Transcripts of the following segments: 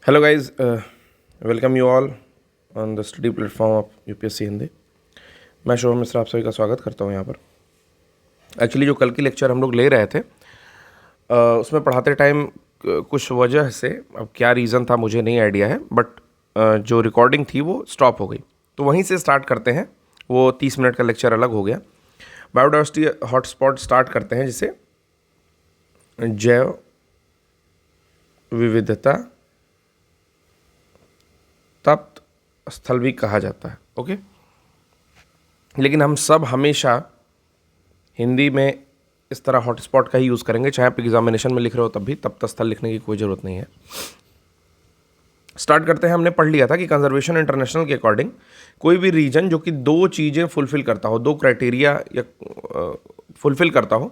Hello guys, welcome you all on the study platform of UPSC Hindi. मैं शुभम मिश्रा आप सभी का स्वागत करता हूँ यहाँ पर। एक्चुअली जो कल की लेक्चर हम लोग ले रहे थे उसमें पढ़ाते टाइम कुछ वजह से, अब क्या रीज़न था मुझे नहीं आइडिया है, बट जो रिकॉर्डिंग थी वो स्टॉप हो गई। तो वहीं से स्टार्ट करते हैं। वो 30 मिनट का लेक्चर अलग हो गया। बायोडाइवर्सिटी हॉटस्पॉट स्टार्ट करते हैं, जिसे जैव विविधता तप्त स्थल भी कहा जाता है। ओके, लेकिन हम सब हमेशा हिंदी में इस तरह हॉटस्पॉट का ही यूज़ करेंगे, चाहे आप एग्जामिनेशन में लिख रहे हो तब भी तप्त स्थल लिखने की कोई ज़रूरत नहीं है। स्टार्ट करते हैं। हमने पढ़ लिया था कि कंजर्वेशन इंटरनेशनल के अकॉर्डिंग कोई भी रीजन जो कि दो चीज़ें फुलफिल करता हो, दो क्राइटेरिया या फुलफिल करता हो,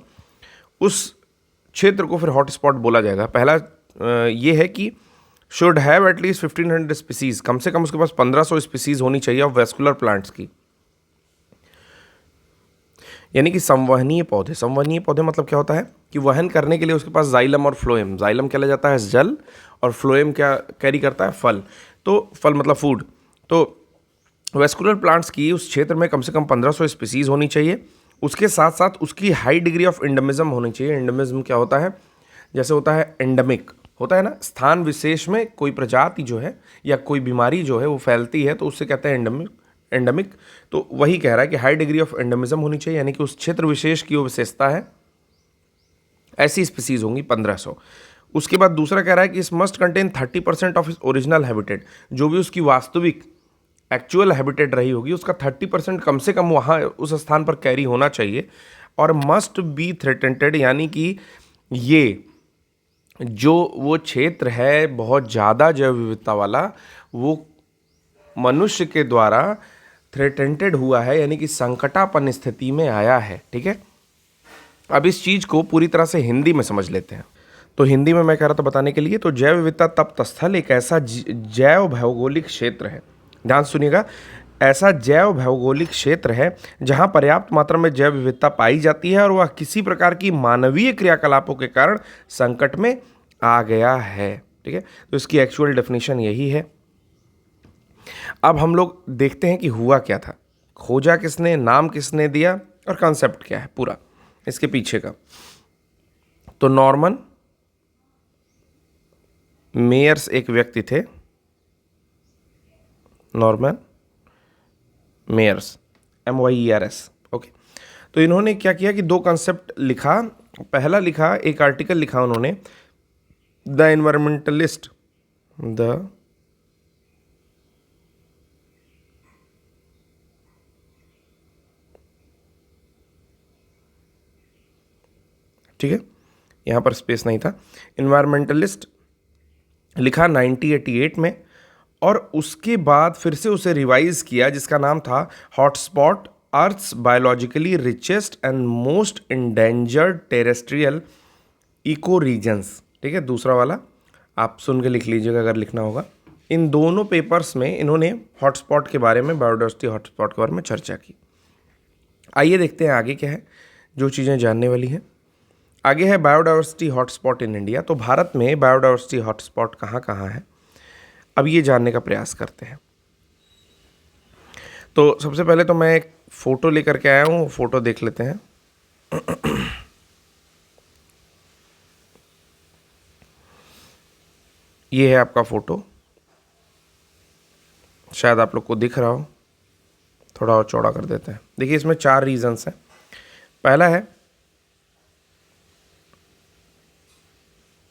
उस क्षेत्र को फिर हॉटस्पॉट बोला जाएगा। पहला ये है कि शुड हैव एटलीस्ट 1500 स्पीसीज, कम से कम उसके पास 1500 स्पीसीज होनी चाहिए ऑफ वेस्कुलर प्लांट्स की, यानी कि संवहनीय पौधे। संवहनीय पौधे मतलब क्या होता है कि वहन करने के लिए उसके पास जाइलम और फ्लोएम, जाइलम क्या ले जाता है जल, और फ्लोएम क्या कैरी करता है फल। तो फल मतलब फूड। तो वेस्कुलर प्लांट्स की उस क्षेत्र में कम से कम 1500 स्पीसीज होनी चाहिए। उसके साथ साथ उसकी हाई डिग्री ऑफ एंडेमिज्म होनी चाहिए। एंडेमिज्म क्या होता है? जैसे होता है एंडेमिक, होता है ना, स्थान विशेष में कोई प्रजाति जो है या कोई बीमारी जो है वो फैलती है, तो उससे कहते हैं एंडेमिक। एंडेमिक तो वही कह रहा है कि हाई डिग्री ऑफ एंडेमिज्म होनी चाहिए, यानी कि उस क्षेत्र विशेष की वो विशेषता है, ऐसी स्पीसीज होंगी 1500। उसके बाद दूसरा कह रहा है कि इस मस्ट कंटेन 30% ऑफ इस ओरिजिनल हैबिटेट, जो भी उसकी वास्तविक एक्चुअल हैबिटेट रही होगी उसका 30% कम से कम वहाँ उस स्थान पर कैरी होना चाहिए। और मस्ट बी थ्रेटेंटेड, यानी कि ये जो वो क्षेत्र है बहुत ज़्यादा जैव विविधता वाला, वो मनुष्य के द्वारा थ्रेटेंटेड हुआ है, यानी कि संकटापन्न स्थिति में आया है। ठीक है, अब इस चीज़ को पूरी तरह से हिंदी में समझ लेते हैं। तो हिंदी में मैं कह रहा था बताने के लिए, तो जैव विविधता तप्त स्थल एक ऐसा जैव भौगोलिक क्षेत्र है, ध्यान सुनिएगा, ऐसा जैव भौगोलिक क्षेत्र है जहां पर्याप्त मात्रा में जैव विविधता पाई जाती है और वह किसी प्रकार की मानवीय क्रियाकलापों के कारण संकट में आ गया है। ठीक है, तो इसकी एक्चुअल डेफिनेशन यही है। अब हम लोग देखते हैं कि हुआ क्या था, खोजा किसने, नाम किसने दिया, और कॉन्सेप्ट क्या है पूरा इसके पीछे का। तो नॉर्मन मेयर्स एक व्यक्ति थे, नॉर्मन मेयर्स, MYERS। ओके, तो इन्होंने क्या किया कि दो कॉन्सेप्ट लिखा। पहला लिखा, एक आर्टिकल लिखा उन्होंने, द एनवायरमेंटलिस्ट, द ठीक है, यहाँ पर स्पेस नहीं था, इन्वायरमेंटलिस्ट लिखा 1988 में, और उसके बाद फिर से उसे रिवाइज किया, जिसका नाम था hotspot earth's biologically richest and most endangered terrestrial eco regions. ठीक है, दूसरा वाला आप सुन के लिख लीजिएगा अगर लिखना होगा। इन दोनों पेपर्स में इन्होंने हॉटस्पॉट के बारे में, बायोडाइवर्सिटी हॉटस्पॉट के बारे में चर्चा की। आइए देखते हैं आगे क्या है जो चीज़ें जानने वाली हैं। आगे है बायोडाइवर्सिटी हॉटस्पॉट इन इंडिया। तो भारत में बायोडाइवर्सिटी हॉटस्पॉट कहाँ कहाँ है, अब ये जानने का प्रयास करते हैं। तो सबसे पहले तो मैं एक फ़ोटो लेकर के आया हूँ, फ़ोटो देख लेते हैं। ये है आपका फ़ोटो, शायद आप लोग को दिख रहा हो, थोड़ा और चौड़ा कर देते हैं। देखिए, इसमें 4 रीजन्स हैं। पहला है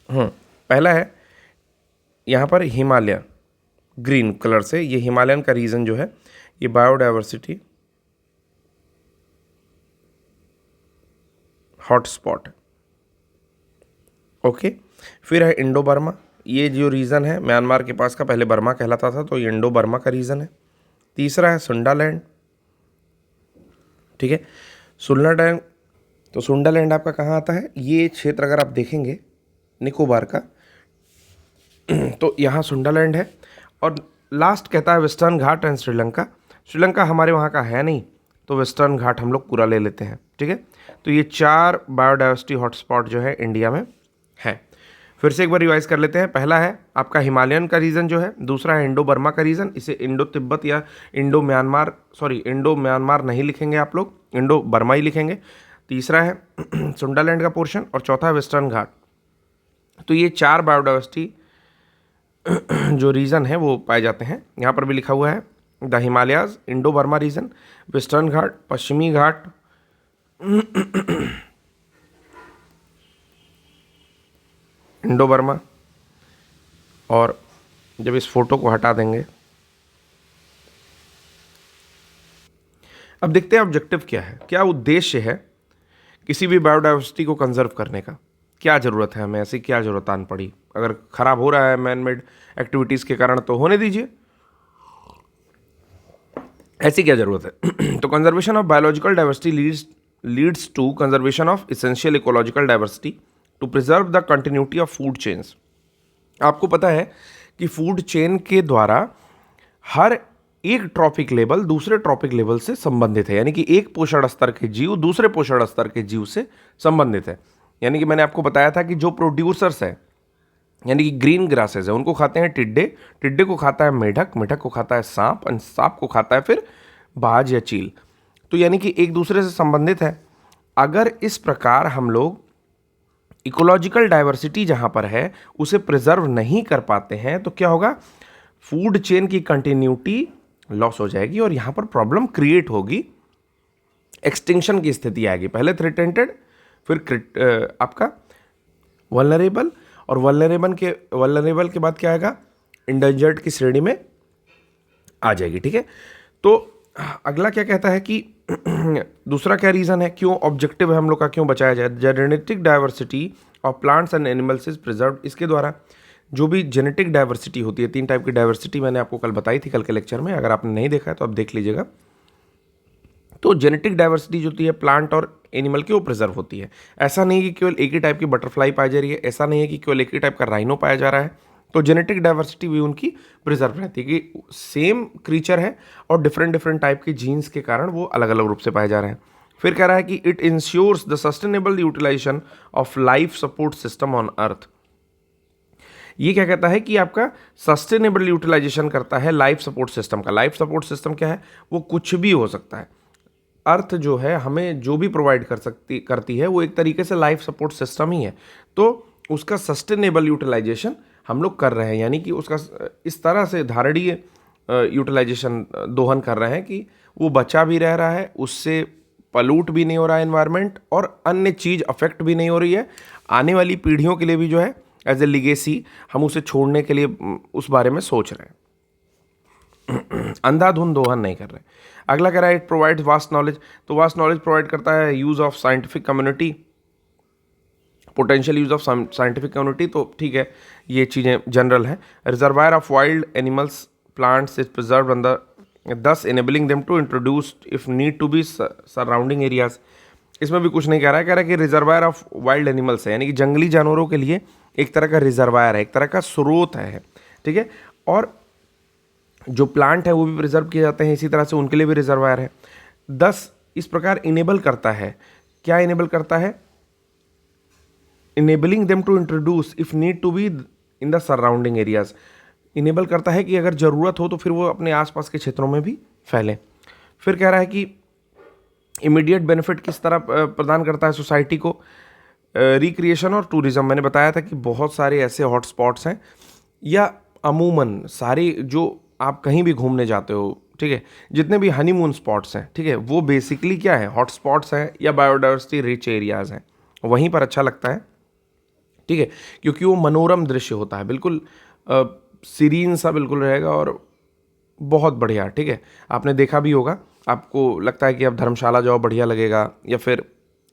पहला है यहाँ पर हिमालय, ग्रीन कलर से, ये हिमालयन का रीजन जो है ये बायोडाइवर्सिटी हॉटस्पॉट है। ओके, फिर है इंडो बर्मा, ये जो रीजन है म्यांमार के पास का, पहले बर्मा कहलाता था, तो ये इंडो बर्मा का रीजन है। तीसरा है सुंडालैंड। ठीक है, सुंडालैंड, तो सुंडालैंड आपका कहाँ आता है, ये क्षेत्र अगर आप देखेंगे निकोबार का, तो यहाँ सुंडालैंड है। और लास्ट कहता है western Ghat and Sri Lanka. Sri Lanka हमारे वहाँ का है नहीं, तो वेस्टर्न घाट हम लोग पूरा ले लेते हैं। ठीक है, तो ये 4 बायोडाइवर्सिटी हॉटस्पॉट जो है इंडिया में है। फिर से एक बार रिवाइज कर लेते हैं। पहला है आपका हिमालयन का रीजन जो है, दूसरा है इंडो बर्मा का रीजन, इसे इंडो तिब्बत या इंडो म्यांमार नहीं लिखेंगे आप लोग, इंडो बर्मा ही लिखेंगे। तीसरा है सुंडालैंड का पोर्शन और चौथा है वेस्टर्न घाट। तो ये 4 बायोडाइवर्सिटी जो रीजन है वो पाए जाते हैं। यहाँ पर भी लिखा हुआ है the Himalayas, Indo Burma region, western Ghat, पश्चिमी घाट, इंडो बर्मा। और जब इस फोटो को हटा देंगे, अब देखते हैं ऑब्जेक्टिव क्या है, क्या उद्देश्य है किसी भी बायोडाइवर्सिटी को कंजर्व करने का। क्या ज़रूरत है हमें, ऐसी क्या ज़रूरत आन पड़ी, अगर ख़राब हो रहा है मैन मेड एक्टिविटीज़ के कारण तो होने दीजिए, ऐसी क्या ज़रूरत है। तो conservation of biological diversity leads to conservation of essential ecological diversity to preserve the continuity of food chains. आपको पता है कि फूड चेन के द्वारा हर एक ट्रॉपिक लेवल दूसरे ट्रॉपिक लेवल से संबंधित है, यानी कि एक पोषण स्तर के जीव दूसरे पोषण स्तर के जीव से संबंधित है। यानी कि मैंने आपको बताया था कि जो प्रोड्यूसर्स है यानी कि ग्रीन ग्रासेस है उनको खाते हैं टिड्डे, टिड्डे को खाता है मेढक, मेढक को खाता है सांप, और सांप को खाता है फिर बाज या चील। तो यानी कि एक दूसरे से संबंधित है। अगर इस प्रकार हम लोग इकोलॉजिकल डाइवर्सिटी जहाँ पर है उसे प्रिजर्व नहीं कर पाते हैं तो क्या होगा, फूड चेन की कंटिन्यूटी लॉस हो जाएगी और यहाँ पर प्रॉब्लम क्रिएट होगी, एक्सटिंक्शन की स्थिति आएगी। पहले थ्रेटेंटेड, फिर आपका वल्नरेबल, और वल्नरेबल के बाद क्या आएगा, इंडेंजर्ड की श्रेणी में आ जाएगी। ठीक है, तो अगला क्या कहता है कि दूसरा क्या रीज़न है, क्यों ऑब्जेक्टिव है हम लोग का, क्यों बचाया जाए। Genetic diversity of plants and animals is preserved. इसके द्वारा जो भी जेनेटिक डाइवर्सिटी होती है, 3 टाइप की डाइवर्सिटी मैंने आपको कल बताई थी कल के लेक्चर में, अगर आपने नहीं देखा है तो आप देख लीजिएगा। तो जेनेटिक डाइवर्सिटी जो होती है प्लांट और एनिमल की वो प्रिजर्व होती है। ऐसा नहीं कि केवल एक ही टाइप की बटरफ्लाई पाई जा रही है, ऐसा नहीं है कि केवल एक ही टाइप का राइनो पाया जा रहा है। तो जेनेटिक डाइवर्सिटी भी उनकी प्रिजर्व रहती है कि सेम क्रीचर है और डिफरेंट टाइप के जीन्स के कारण वो अलग अलग रूप से पाए जा रहे हैं। फिर कह रहा है कि it ensures the sustainable utilization of life support system on earth. ये क्या कहता है कि आपका सस्टेनेबल यूटिलाइजेशन करता है लाइफ सपोर्ट सिस्टम का। लाइफ सपोर्ट सिस्टम क्या है, वो कुछ भी हो सकता है। अर्थ जो है हमें जो भी प्रोवाइड करती है वो एक तरीके से लाइफ सपोर्ट सिस्टम ही है। तो उसका सस्टेनेबल यूटिलाइजेशन हम लोग कर रहे हैं, यानी कि उसका इस तरह से धारणीय यूटिलाइजेशन दोहन कर रहे हैं कि वो बचा भी रह रहा है, उससे पलूट भी नहीं हो रहा है एनवायरनमेंट, और अन्य चीज़ अफेक्ट भी नहीं हो रही है। आने वाली पीढ़ियों के लिए भी जो है एज ए लिगेसी हम उसे छोड़ने के लिए उस बारे में सोच रहे हैं, अंधाधुंध दोहन नहीं कर रहे। अगला कह रहा है इट प्रोवाइड्स वास्ट नॉलेज। तो वास्ट नॉलेज प्रोवाइड करता है use of scientific community, potential use of scientific community. तो ठीक है, ये चीज़ें जनरल हैं। Reservoir of wild animals plants is preserved on the thus enabling them to introduce if need to be surrounding areas. इसमें भी कुछ नहीं कह रहा है कि रिजर्वायर ऑफ वाइल्ड एनिमल्स है, यानी कि जंगली जानवरों के लिए एक तरह का रिजर्वायर है, एक तरह का स्रोत है। ठीक है, और जो प्लांट है वो भी प्रिजर्व किए जाते हैं, इसी तरह से उनके लिए भी रिजर्वायर है। 10 इस प्रकार इनेबल करता है, क्या इनेबल करता है, enabling them to introduce if need to be in the surrounding areas. Enable करता है कि अगर ज़रूरत हो तो फिर वो अपने आसपास के क्षेत्रों में भी फैले। फिर कह रहा है कि इमीडिएट बेनिफिट किस तरह प्रदान करता है सोसाइटी को, रिक्रिएशन और टूरिज्म। मैंने बताया था कि बहुत सारे ऐसे हॉटस्पॉट्स हैं, या अमूमन सारे जो आप कहीं भी घूमने जाते हो, ठीक है, जितने भी हनीमून स्पॉट्स हैं, ठीक है, वो बेसिकली क्या है, हॉटस्पॉट्स हैं या बायोडाइवर्सिटी रिच एरियाज़ हैं, वहीं पर अच्छा लगता है। ठीक है, क्योंकि वो मनोरम दृश्य होता है, बिल्कुल सीरीन सा बिल्कुल रहेगा और बहुत बढ़िया। ठीक है, आपने देखा भी होगा, आपको लगता है कि आप धर्मशाला जाओ बढ़िया लगेगा, या फिर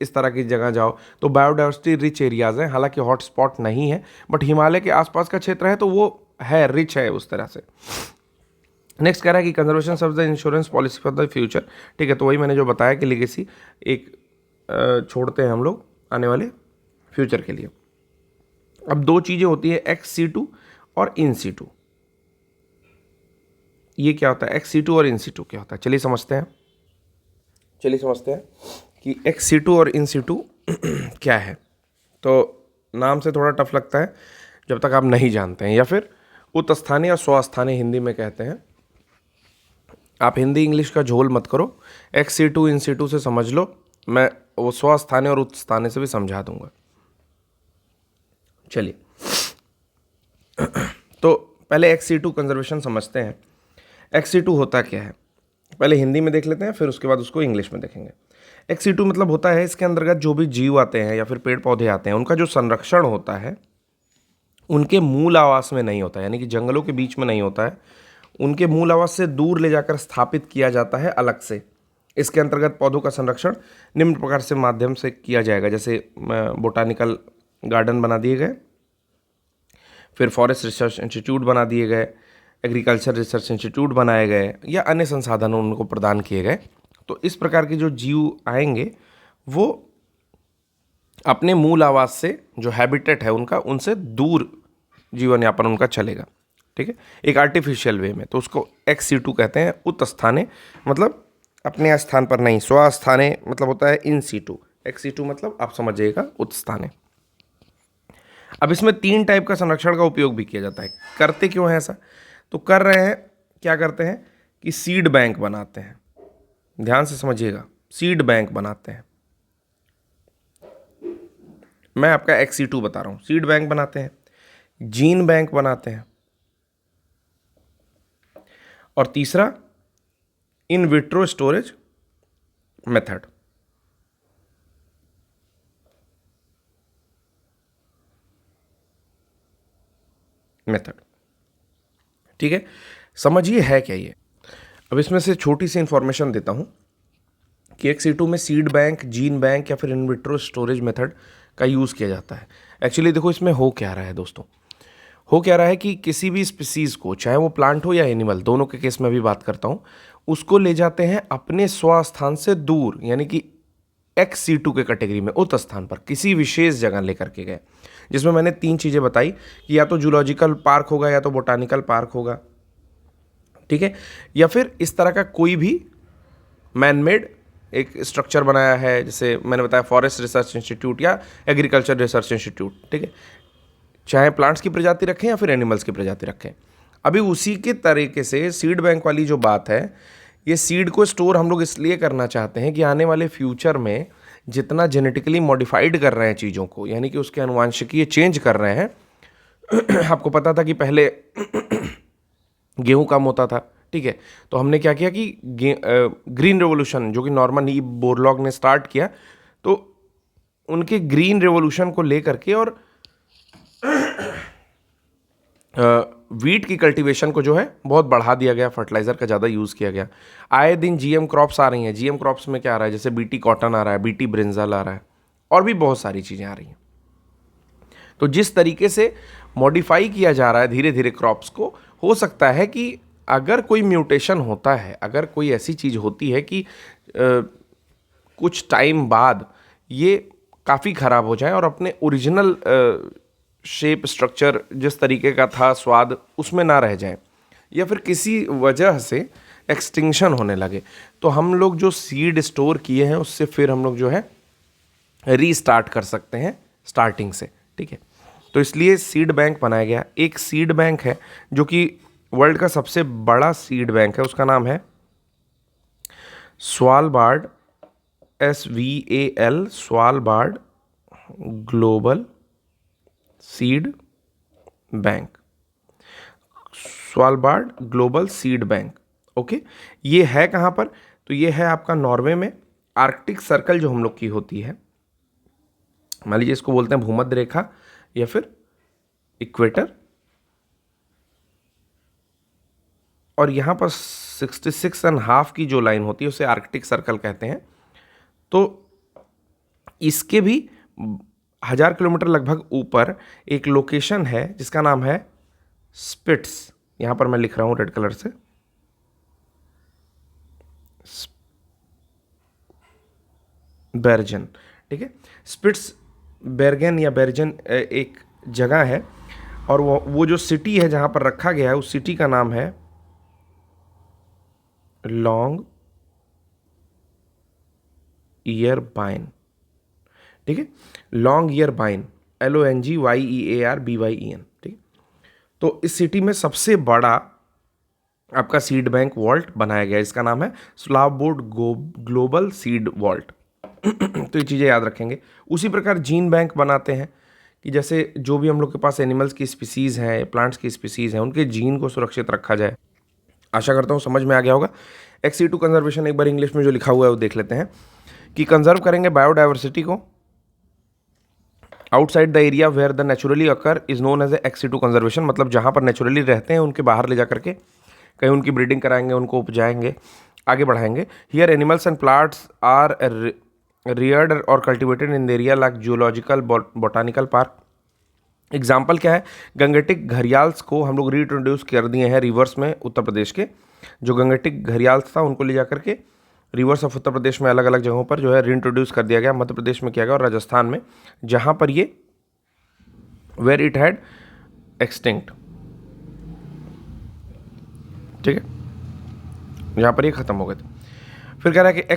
इस तरह की जगह जाओ तो बायोडाइवर्सिटी रिच एरियाज़ हैं, हालांकि हॉट स्पॉट नहीं है, बट हिमालय के आसपास का क्षेत्र है तो वो है, रिच है उस तरह से। नेक्स्ट कह रहा है कि conservation of the insurance policy for the future. ठीक है, तो वही मैंने जो बताया कि लिगेसी एक छोड़ते हैं हम लोग आने वाले फ्यूचर के लिए। अब 2 चीज़ें होती है, एक्स सीटू और इन सीटू। ये क्या होता है, एक्स सीटू और इन सीटू क्या होता है, चलिए समझते हैं कि एक्स सीटू और इन सीटू क्या है। तो नाम से थोड़ा टफ लगता है, जब तक आप नहीं जानते हैं। या फिर उत्स्थाने या स्वस्थाने हिंदी में कहते हैं। आप हिंदी इंग्लिश का झोल मत करो, ex situ in situ से समझ लो, मैं वो स्वस्थाने और उत्स्थाने से भी समझा दूंगा। चलिए, तो पहले एक्स सी टू कंजर्वेशन समझते हैं। एक्स सी टू होता क्या है, पहले हिंदी में देख लेते हैं, फिर उसके बाद उसको इंग्लिश में देखेंगे। एक्स सी टू मतलब होता है, इसके अंतर्गत जो भी जीव आते हैं या फिर पेड़ पौधे आते हैं, उनका जो संरक्षण होता है उनके मूल आवास में नहीं होता है, यानी कि जंगलों के बीच में नहीं होता है, उनके मूल आवास से दूर ले जाकर स्थापित किया जाता है अलग से। इसके अंतर्गत पौधों का संरक्षण निम्न प्रकार से माध्यम से किया जाएगा, जैसे बोटानिकल गार्डन बना दिए गए, फिर फॉरेस्ट रिसर्च इंस्टीट्यूट बना दिए गए, एग्रीकल्चर रिसर्च इंस्टीट्यूट बनाए गए, या अन्य संसाधन उनको प्रदान किए गए। तो इस प्रकार के जो जीव आएंगे वो अपने मूल आवास से, जो हैबिटेट है उनका, उनसे दूर जीवन यापन उनका चलेगा, ठीक है, एक आर्टिफिशियल वे में। तो उसको एक्स सी टू कहते हैं। उत्स्थाने मतलब अपने स्थान पर नहीं, स्वस्थाने मतलब होता है इन सी टू। एक्स सी टू मतलब आप समझिएगा उत्स्थाने। अब इसमें 3 टाइप का संरक्षण का उपयोग भी किया जाता है। करते क्यों है ऐसा, तो कर रहे हैं, क्या करते हैं कि सीड बैंक बनाते हैं। ध्यान से समझिएगा, सीड बैंक बनाते हैं। मैं आपका एक्स सी टू बता रहा हूं। सीड बैंक बनाते हैं, जीन बैंक बनाते हैं, और तीसरा इन विट्रो स्टोरेज मेथड। ठीक है, समझिए है क्या ये। अब इसमें से छोटी सी इंफॉर्मेशन देता हूं कि एक्स सी टू में सीड बैंक, जीन बैंक या फिर इन विट्रो स्टोरेज मेथड का यूज़ किया जाता है। एक्चुअली देखो इसमें हो क्या रहा है दोस्तों, हो क्या रहा है कि किसी भी स्पीसीज़ को, चाहे वो प्लांट हो या एनिमल, दोनों के केस में भी बात करता हूँ, उसको ले जाते हैं अपने स्वस्थान से दूर, यानी कि एक्स सी टू के कैटेगरी में, उत स्थान पर किसी विशेष जगह लेकर के गए, जिसमें मैंने 3 चीज़ें बताई कि या तो जूलॉजिकल पार्क होगा, या तो बोटानिकल पार्क होगा, ठीक है, या फिर इस तरह का कोई भी मैनमेड एक स्ट्रक्चर बनाया है, जैसे मैंने बताया फॉरेस्ट रिसर्च इंस्टीट्यूट या एग्रीकल्चर रिसर्च इंस्टीट्यूट, ठीक है, चाहे प्लांट्स की प्रजाति रखें या फिर एनिमल्स की प्रजाति रखें। अभी उसी के तरीके से सीड बैंक वाली जो बात है, ये सीड को स्टोर हम लोग इसलिए करना चाहते हैं कि आने वाले फ्यूचर में जितना जेनेटिकली मॉडिफाइड कर रहे हैं चीज़ों को, यानी कि उसके आनुवांशिकीय चेंज कर रहे हैं आपको पता था कि पहले गेहूं कम होता था, ठीक है, तो हमने क्या किया कि ग्रीन रेवोल्यूशन, जो कि नॉर्मन ई बोरलॉग ने स्टार्ट किया, तो उनके ग्रीन रेवोल्यूशन को लेकर के और वीट की कल्टीवेशन को जो है बहुत बढ़ा दिया गया, फर्टिलाइज़र का ज़्यादा यूज़ किया गया। आए दिन जीएम क्रॉप्स आ रही हैं, जीएम क्रॉप्स में क्या आ रहा है, जैसे बीटी कॉटन आ रहा है, बीटी ब्रिंजल आ रहा है, और भी बहुत सारी चीज़ें आ रही हैं। तो जिस तरीके से मॉडिफाई किया जा रहा है धीरे धीरे क्रॉप्स को, हो सकता है कि अगर कोई म्यूटेशन होता है, अगर कोई ऐसी चीज़ होती है कि कुछ टाइम बाद ये काफ़ी ख़राब हो जाए और अपने ओरिजिनल शेप, स्ट्रक्चर, जिस तरीके का था, स्वाद, उसमें ना रह जाए, या फिर किसी वजह से एक्सटिंक्शन होने लगे, तो हम लोग जो सीड स्टोर किए हैं उससे फिर हम लोग जो है रीस्टार्ट कर सकते हैं स्टार्टिंग से, ठीक है। तो इसलिए सीड बैंक बनाया गया। एक सीड बैंक है जो कि वर्ल्ड का सबसे बड़ा सीड बैंक है, उसका नाम है Svalbard, SVAL, Svalbard global seed bank, Svalbard global seed bank, okay. ये है कहाँ पर, तो ये है आपका नॉर्वे में। आर्कटिक सर्कल जो हम लोग की होती है, मान लीजिए इसको बोलते हैं भूमध्य रेखा या फिर इक्वेटर, और यहाँ पर 66.5 की जो लाइन होती है उसे आर्कटिक सर्कल कहते हैं। तो इसके भी 1000 किलोमीटर लगभग ऊपर एक लोकेशन है जिसका नाम है स्पिट्स, यहाँ पर मैं लिख रहा हूँ रेड कलर से, बेर्जन, ठीक है। स्पिट्स बेर्गन या बेर्जन एक जगह है, और वो जो सिटी है जहाँ पर रखा गया है, उस सिटी का नाम है लॉन्ग ईयर बाइन, ठीक है, लॉन्ग ईयर बाइन, LONGYEARBYEN, ठीक तो इस सिटी में सबसे बड़ा आपका सीड बैंक वॉल्ट बनाया गया, इसका नाम है स्लावबोर्ड ग्लोबल सीड वॉल्ट। तो ये चीज़ें याद रखेंगे। उसी प्रकार जीन बैंक बनाते हैं कि जैसे जो भी हम लोग के पास एनिमल्स की स्पीसीज़ हैं, प्लांट्स की स्पीसीज़ हैं, उनके जीन को सुरक्षित रखा जाए। आशा करता हूँ समझ में आ गया होगा। XC2 कंजर्वेशन एक बार इंग्लिश में जो लिखा हुआ है वो देख लेते हैं कि कंजर्व करेंगे बायोडाइवर्सिटी को outside the area where the naturally occur is known as XC2 conservation. मतलब जहाँ पर नेचुरली रहते हैं उनके बाहर ले जा करके कहीं उनकी ब्रीडिंग कराएंगे, उनको उपजाएंगे, आगे बढ़ाएंगे। Here animals and plants are reared और cultivated in the area like zoological botanical park. Example क्या है, गंगेटिक घरियाल्स को हम लोग रीइंट्रोड्यूस कर दिए हैं रिवर्स में उत्तर प्रदेश के। जो गंगेटिक घरियाल्स था उनको ले जा करके रिवर्स ऑफ उत्तर प्रदेश में अलग अलग जगहों पर जो है रीइंट्रोड्यूस कर दिया गया। मध्य प्रदेश में किया गया और राजस्थान में, जहाँ पर ये वेयर इट हैड एक्सटिंक्ट, ठीक है, जहाँ पर ये खत्म हो गए थे। फिर कह रहा है कि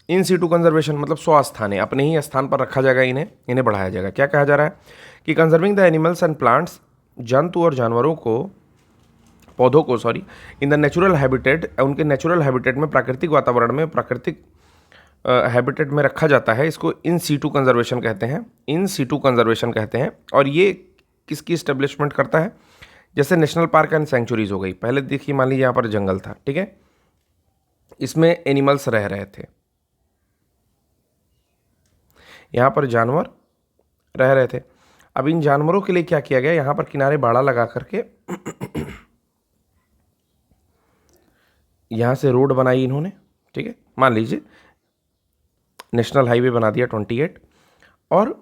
इन सीटू कंजर्वेशन मतलब स्वस्थान है, अपने ही स्थान पर रखा जाएगा, इन्हें बढ़ाया जाएगा। क्या कहा जा रहा है कि conserving the animals and plants, जंतु और जानवरों को, पौधों को इन द नेचुरल हैबिटेट, उनके नेचुरल हैबिटेट में, प्राकृतिक वातावरण में, प्राकृतिक हैबिटेट में रखा जाता है। इसको इन सीटू कंजर्वेशन कहते हैं, इन सीटू कंजर्वेशन कहते हैं। और ये किसकी इस्टेब्लिशमेंट करता है, जैसे नेशनल पार्क एंड सेंचुरीज हो गई। पहले देखिए, मान लीजिए यहाँ पर जंगल था, ठीक है, इसमें एनिमल्स रह रहे थे, यहाँ पर जानवर रह रहे थे। अब इन जानवरों के लिए क्या किया गया, यहाँ पर किनारे बाड़ा लगा करके यहाँ से रोड बनाई इन्होंने, ठीक है, मान लीजिए नेशनल हाईवे बना दिया 28, और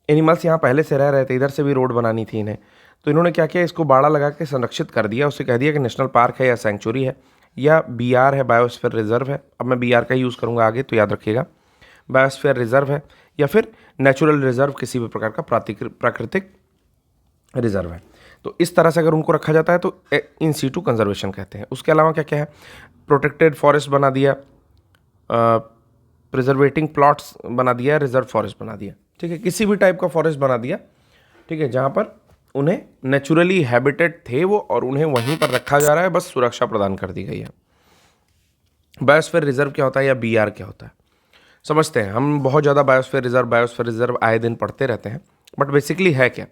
एनिमल्स यहाँ पहले से रह रहे थे, इधर से भी रोड बनानी थी इन्हें, तो इन्होंने क्या किया, इसको बाड़ा लगा के संरक्षित कर दिया। उससे कह दिया कि नेशनल पार्क है या सेंचुरी है या BR है, बायोस्फीयर रिजर्व है। अब मैं BR का यूज़ करूँगा आगे, तो याद रखिएगा, बायोस्फीयर रिजर्व है या फिर नेचुरल रिजर्व, किसी भी प्रकार का प्राकृतिक रिजर्व है। तो इस तरह से अगर उनको रखा जाता है तो इन सीटू कंजर्वेशन कहते हैं। उसके अलावा क्या क्या है, प्रोटेक्टेड फॉरेस्ट बना दिया, प्रिजर्वेटिंग प्लॉट्स बना दिया, रिजर्व फॉरेस्ट बना दिया, ठीक है, किसी भी टाइप का फॉरेस्ट बना दिया, ठीक है, जहाँ पर उन्हें नेचुरली हैबिटेट थे वो, और उन्हें वहीं पर रखा जा रहा है, बस सुरक्षा प्रदान कर दी गई है। बायोस्फीयर रिजर्व क्या होता है या BR क्या होता है समझते हैं। हम बहुत ज़्यादा बायोस्फीयर रिजर्व आए दिन पढ़ते रहते हैं, बट बेसिकली है क्या,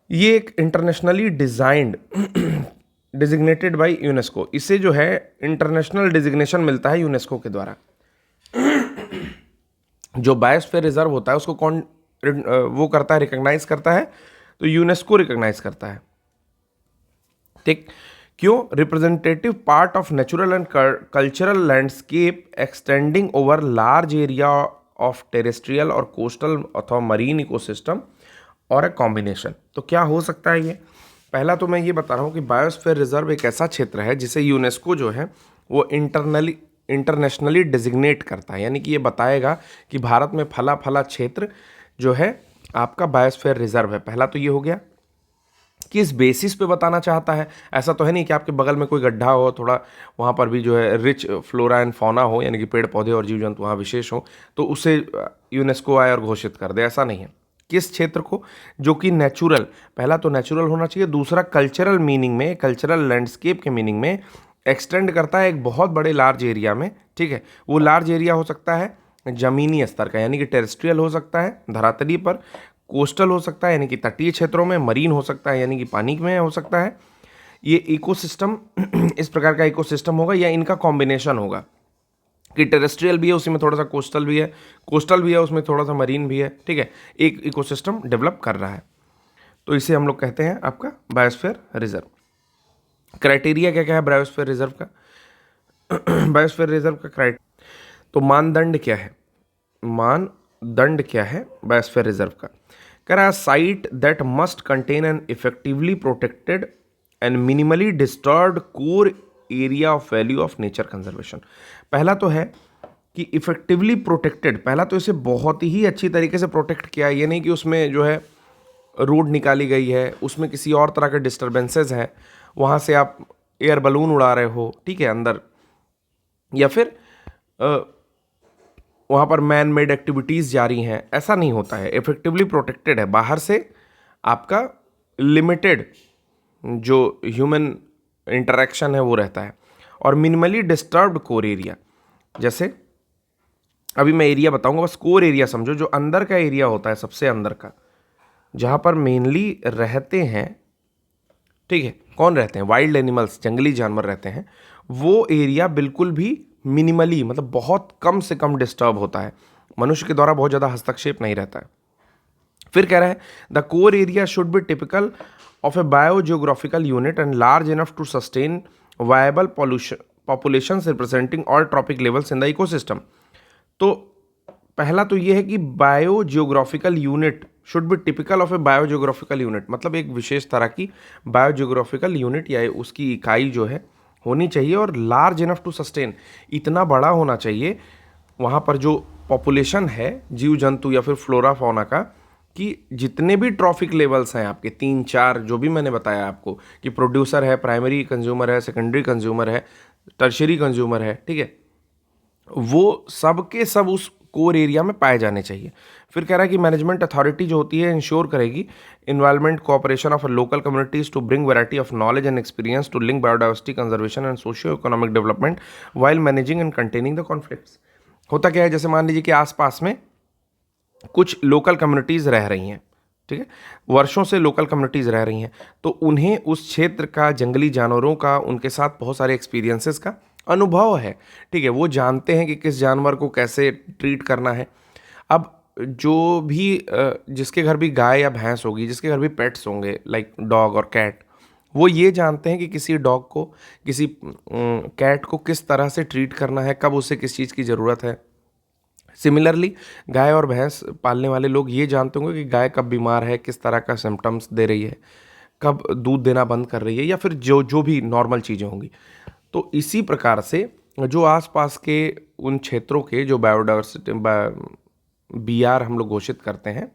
ये एक internationally designed designated by UNESCO, इसे जो है इंटरनेशनल डिजिग्नेशन मिलता है यूनेस्को के द्वारा। जो बायोस्फीयर रिजर्व होता है उसको कौन वो करता है, रिकॉग्नाइज करता है, तो यूनेस्को रिकॉग्नाइज करता है, ठीक। क्यों, representative part of natural and cultural landscape extending over large area of terrestrial और कोस्टल अथवा मरीन इकोसिस्टम और ए कॉम्बिनेशन। तो क्या हो सकता है ये, पहला तो मैं ये बता रहा हूँ कि बायोस्फीयर रिजर्व एक ऐसा क्षेत्र है जिसे यूनेस्को जो है वो इंटरनेशनली डिजिग्नेट करता है, यानी कि ये बताएगा कि भारत में फला फला क्षेत्र जो है आपका बायोस्फीयर रिजर्व है। पहला तो ये हो गया, किस बेसिस पे बताना चाहता है, ऐसा तो है नहीं कि आपके बगल में कोई गड्ढा हो, थोड़ा वहाँ पर भी जो है रिच फ्लोरा एंड फौना हो, यानी कि पेड़ पौधे और जीव जंतु वहाँ विशेष हो, तो उसे यूनेस्को आए और घोषित कर दे, ऐसा नहीं है। किस क्षेत्र को, जो कि नेचुरल, पहला तो नेचुरल होना चाहिए, दूसरा कल्चरल मीनिंग में, कल्चरल लैंडस्केप के मीनिंग में एक्सटेंड करता है एक बहुत बड़े लार्ज एरिया में, ठीक है। वो लार्ज एरिया हो सकता है जमीनी स्तर का, यानी कि टेरेस्ट्रियल हो सकता है धरातली पर, कोस्टल हो सकता है यानी कि तटीय क्षेत्रों में, मरीन हो सकता है यानी कि पानी में हो सकता है। ये इकोसिस्टम इस प्रकार का इकोसिस्टम होगा या इनका कॉम्बिनेशन होगा कि टेरेस्ट्रियल भी है उसी में थोड़ा सा कोस्टल भी है, कोस्टल भी है उसमें थोड़ा सा मरीन भी है, ठीक है, एक इकोसिस्टम डेवलप कर रहा है। तो इसे हम लोग कहते हैं आपका बायोस्फीयर रिजर्व। क्राइटेरिया क्या क्या है बायोस्फीयर रिजर्व का, बायोस्फीयर रिजर्व का क्राइटेरिया, तो मानदंड क्या है, मानदंड क्या है बायोस्फीयर रिजर्व का, कह रहा है site that must contain an effectively protected and minimally disturbed core area of value of nature conservation. पहला तो है कि इफेक्टिवली प्रोटेक्टेड, पहला तो इसे बहुत ही अच्छी तरीके से प्रोटेक्ट किया है, ये नहीं कि उसमें जो है रोड निकाली गई है, उसमें किसी और तरह के डिस्टर्बेंसेस हैं, वहाँ से आप एयर बलून उड़ा रहे हो, ठीक है, अंदर, या फिर वहाँ पर मैन मेड एक्टिविटीज़ जारी हैं, ऐसा नहीं होता है। इफेक्टिवली प्रोटेक्टेड है, बाहर से आपका लिमिटेड जो ह्यूमन इंटरेक्शन है वो रहता है, और मिनिमली डिस्टर्ब्ड कोर एरिया, जैसे अभी मैं एरिया बताऊंगा, बस कोर एरिया समझो, जो अंदर का एरिया होता है, सबसे अंदर का, जहां पर मेनली रहते हैं, ठीक है, कौन रहते हैं, वाइल्ड एनिमल्स, जंगली जानवर रहते हैं, वो एरिया बिल्कुल भी मिनिमली, मतलब बहुत कम से कम डिस्टर्ब होता है, मनुष्य के द्वारा बहुत ज़्यादा हस्तक्षेप नहीं रहता है। फिर कह रहा है the core area should be typical of a biogeographical unit and large enough to sustain viable population representing all trophic levels in the ecosystem. तो पहला तो ये है कि biogeographical unit should be typical of a biogeographical unit, मतलब एक विशेष तरह की बायोजियोग्राफिकल यूनिट या उसकी इकाई जो है होनी चाहिए, और लार्ज इनफ टू सस्टेन, इतना बड़ा होना चाहिए वहाँ पर जो पॉपुलेशन है जीव जंतु या फिर फ्लोरा फौना का, कि जितने भी ट्रॉफिक लेवल्स हैं आपके 3-4 जो भी मैंने बताया आपको, कि प्रोड्यूसर है, प्राइमरी कंज्यूमर है, सेकेंडरी कंज्यूमर है, टर्शरी कंज्यूमर है, ठीक है, वो सब के सब उस कोर एरिया में पाए जाने चाहिए। फिर कह रहा है कि मैनेजमेंट अथॉरिटी जो होती है इंश्योर करेगी environment cooperation of local communities to bring variety of knowledge and experience to link biodiversity conservation and socio economic development while managing and containing the conflicts. होता क्या है, जैसे मान लीजिए कि आसपास में कुछ लोकल कम्युनिटीज़ रह रही हैं, ठीक है, वर्षों से लोकल कम्युनिटीज़ रह रही हैं, तो उन्हें उस क्षेत्र का, जंगली जानवरों का, उनके साथ बहुत सारे एक्सपीरियंसेस का अनुभव है, ठीक है, वो जानते हैं कि किस जानवर को कैसे ट्रीट करना है। अब जो भी जिसके घर भी गाय या भैंस होगी, जिसके घर भी पेट्स होंगे लाइक डॉग और कैट, वो ये जानते हैं कि किसी डॉग को, किसी कैट को किस तरह से ट्रीट करना है, कब उसे किस चीज़ की ज़रूरत है। सिमिलरली गाय और भैंस पालने वाले लोग ये जानते होंगे कि गाय कब बीमार है, किस तरह का सिम्टम्स दे रही है, कब दूध देना बंद कर रही है, या फिर जो जो भी नॉर्मल चीज़ें होंगी। तो इसी प्रकार से जो आसपास के उन क्षेत्रों के जो बायोडाइवर्सिटी BR हम लोग घोषित करते हैं,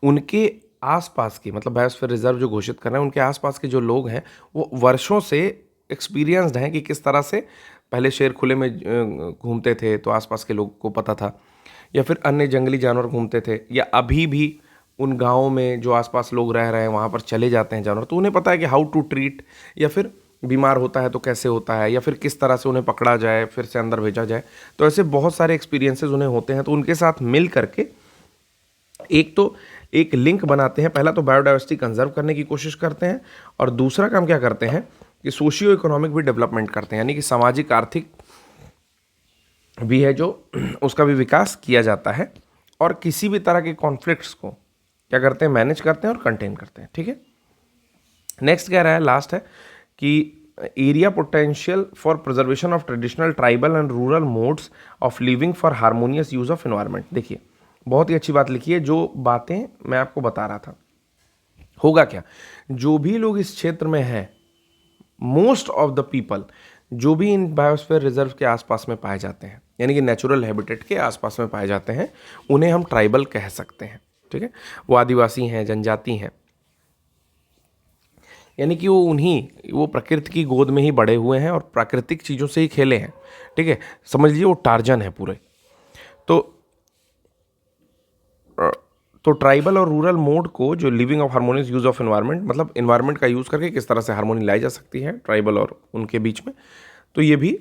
उनके आसपास के, मतलब बायोस्फीयर रिजर्व जो घोषित कर रहे हैं, उनके आसपास के जो लोग हैं वो वर्षों से एक्सपीरियंस्ड हैं कि किस तरह से पहले शेर खुले में घूमते थे तो आसपास के लोग को पता था, या फिर अन्य जंगली जानवर घूमते थे, या अभी भी उन गाँवों में जो आसपास लोग रह रहे हैं वहाँ पर चले जाते हैं जानवर, तो उन्हें पता है कि हाउ टू ट्रीट, या फिर बीमार होता है तो कैसे होता है, या फिर किस तरह से उन्हें पकड़ा जाए, फिर से अंदर भेजा जाए। तो ऐसे बहुत सारे एक्सपीरियंसेस उन्हें होते हैं, तो उनके साथ मिल करके एक लिंक बनाते हैं। पहला तो बायोडाइवर्सिटी कंजर्व करने की कोशिश करते हैं, और दूसरा काम क्या करते हैं कि सोशियो इकोनॉमिक भी डेवलपमेंट करते हैं, यानी कि सामाजिक आर्थिक भी है जो उसका भी विकास किया जाता है, और किसी भी तरह के कॉन्फ्लिक्ट्स को क्या करते हैं, मैनेज करते हैं और कंटेन करते हैं, ठीक है। नेक्स्ट कह रहा है, लास्ट है कि area potential for preservation of traditional tribal and rural modes of living for harmonious use of environment. देखिए बहुत ही अच्छी बात लिखी है, जो बातें मैं आपको बता रहा था। होगा क्या, जो भी लोग इस क्षेत्र में हैं, मोस्ट ऑफ द पीपल जो भी इन बायोस्फीयर रिजर्व के आसपास में पाए जाते हैं, यानी कि नेचुरल हैबिटेट के आसपास में पाए जाते हैं, उन्हें हम ट्राइबल कह सकते हैं, ठीक है। वो आदिवासी हैं, जनजाति हैं, यानी कि वो प्रकृति की गोद में ही बड़े हुए हैं और प्राकृतिक चीज़ों से ही खेले हैं, ठीक है। समझ लीजिए वो टार्जन है पूरे। तो ट्राइबल और रूरल मोड को, जो living of harmonious use of environment, मतलब एनवायरनमेंट का यूज़ करके किस तरह से हार्मोनी लाई जा सकती है ट्राइबल और उनके बीच में, तो ये भी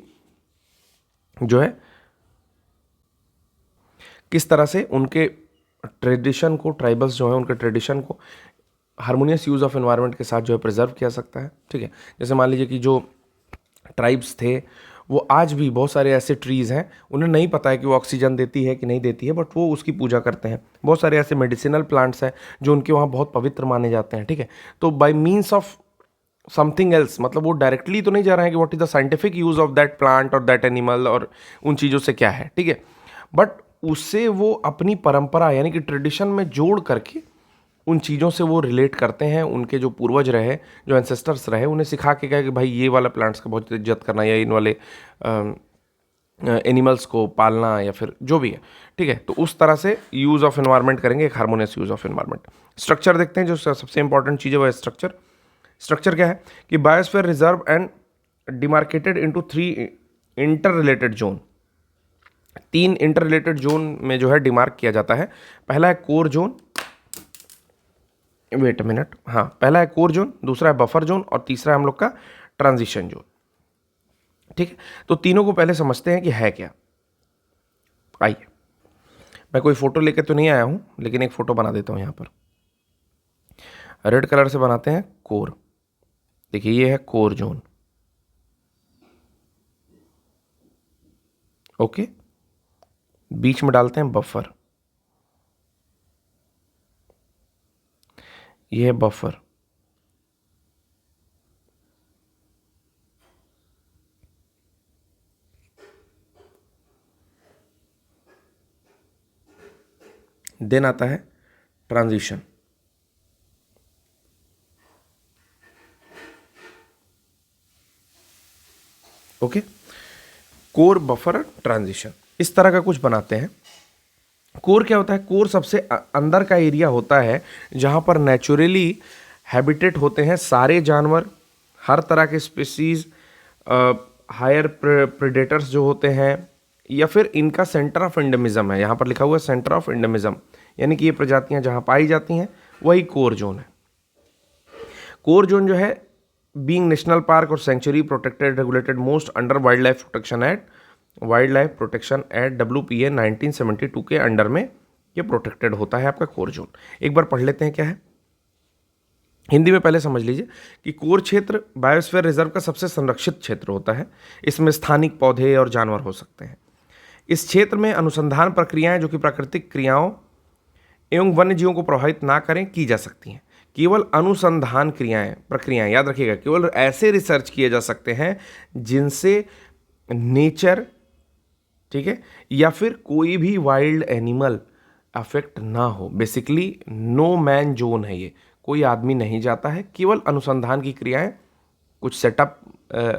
जो है किस तरह से उनके ट्रेडिशन को, ट्राइबल्स जो है उनके ट्रेडिशन को हार्मोनियस यूज ऑफ एनवायरनमेंट के साथ जो है प्रिजर्व किया सकता है, ठीक है। जैसे मान लीजिए कि जो ट्राइब्स थे वो आज भी बहुत सारे ऐसे ट्रीज़ हैं, उन्हें नहीं पता है कि वो ऑक्सीजन देती है कि नहीं देती है, बट वो उसकी पूजा करते हैं। बहुत सारे ऐसे मेडिसिनल प्लांट्स हैं जो उनके वहाँ बहुत पवित्र माने जाते हैं, ठीक है। तो bye means of something else, मतलब वो डायरेक्टली तो नहीं जा रहे हैं कि what is the scientific use of that plant और दैट एनिमल और उन चीज़ों से क्या है, ठीक है, बट उससे वो अपनी परंपरा यानी कि ट्रेडिशन में जोड़ करके उन चीज़ों से वो रिलेट करते हैं, उनके जो पूर्वज रहे, जो एंसेस्टर्स रहे, उन्हें सिखा के कहा कि भाई ये वाला प्लांट्स का बहुत इज्जत करना, या इन वाले एनिमल्स को पालना, या फिर जो भी है, ठीक है। तो उस तरह से यूज़ ऑफ एनवायरनमेंट करेंगे, एक harmonious use of environment. Structure देखते हैं, जो सबसे इंपॉर्टेंट चीज़ है वह स्ट्रक्चर क्या है कि biosphere reserve and demarcated into 3 inter related zone. 3 inter related zone में जो है डिमार्क किया जाता है। पहला है core zone, wait a minute, हाँ, पहला है कोर जोन, दूसरा है बफर जोन और तीसरा है हम लोग का ट्रांजिशन जोन। ठीक है, तो तीनों को पहले समझते हैं कि है क्या। आइए, मैं कोई फोटो लेके तो नहीं आया हूं, लेकिन एक फोटो बना देता हूं यहां पर। रेड कलर से बनाते हैं कोर। देखिए ये है कोर जोन। ओके, बीच में डालते हैं बफर। ये है बफर। देन आता है transition. Okay, core buffer transition इस तरह का कुछ बनाते हैं। कोर क्या होता है? कोर सबसे अंदर का एरिया होता है जहां पर नेचुरली हैबिटेट होते हैं सारे जानवर, हर तरह के स्पीसीज, हायर प्रेडेटर्स जो होते हैं, या फिर इनका सेंटर ऑफ एंडेमिज्म है। यहाँ पर लिखा हुआ है सेंटर ऑफ एंडेमिज्म, यानी कि ये प्रजातियां जहां पाई जाती हैं वही कोर जोन है। कोर जोन जो है बीइंग नेशनल पार्क और sanctuary protected regulated most under wildlife protection act WPA 1972 के अंडर में ये प्रोटेक्टेड होता है आपका कोर जोन। एक बार पढ़ लेते हैं क्या है हिंदी में। पहले समझ लीजिए कि कोर क्षेत्र बायोस्फीयर रिजर्व का सबसे संरक्षित क्षेत्र होता है। इसमें स्थानिक पौधे और जानवर हो सकते हैं। इस क्षेत्र में अनुसंधान प्रक्रियाएं जो कि प्राकृतिक क्रियाओं एवं वन्य जीवों को प्रभावित ना करें की जा सकती हैं। केवल अनुसंधान प्रक्रियाएं याद रखिएगा, केवल ऐसे रिसर्च किए जा सकते हैं जिनसे नेचर, ठीक है, या फिर कोई भी वाइल्ड एनिमल अफेक्ट ना हो। बेसिकली नो मैन जोन है ये, कोई आदमी नहीं जाता है, केवल अनुसंधान की क्रियाएं, कुछ सेटअप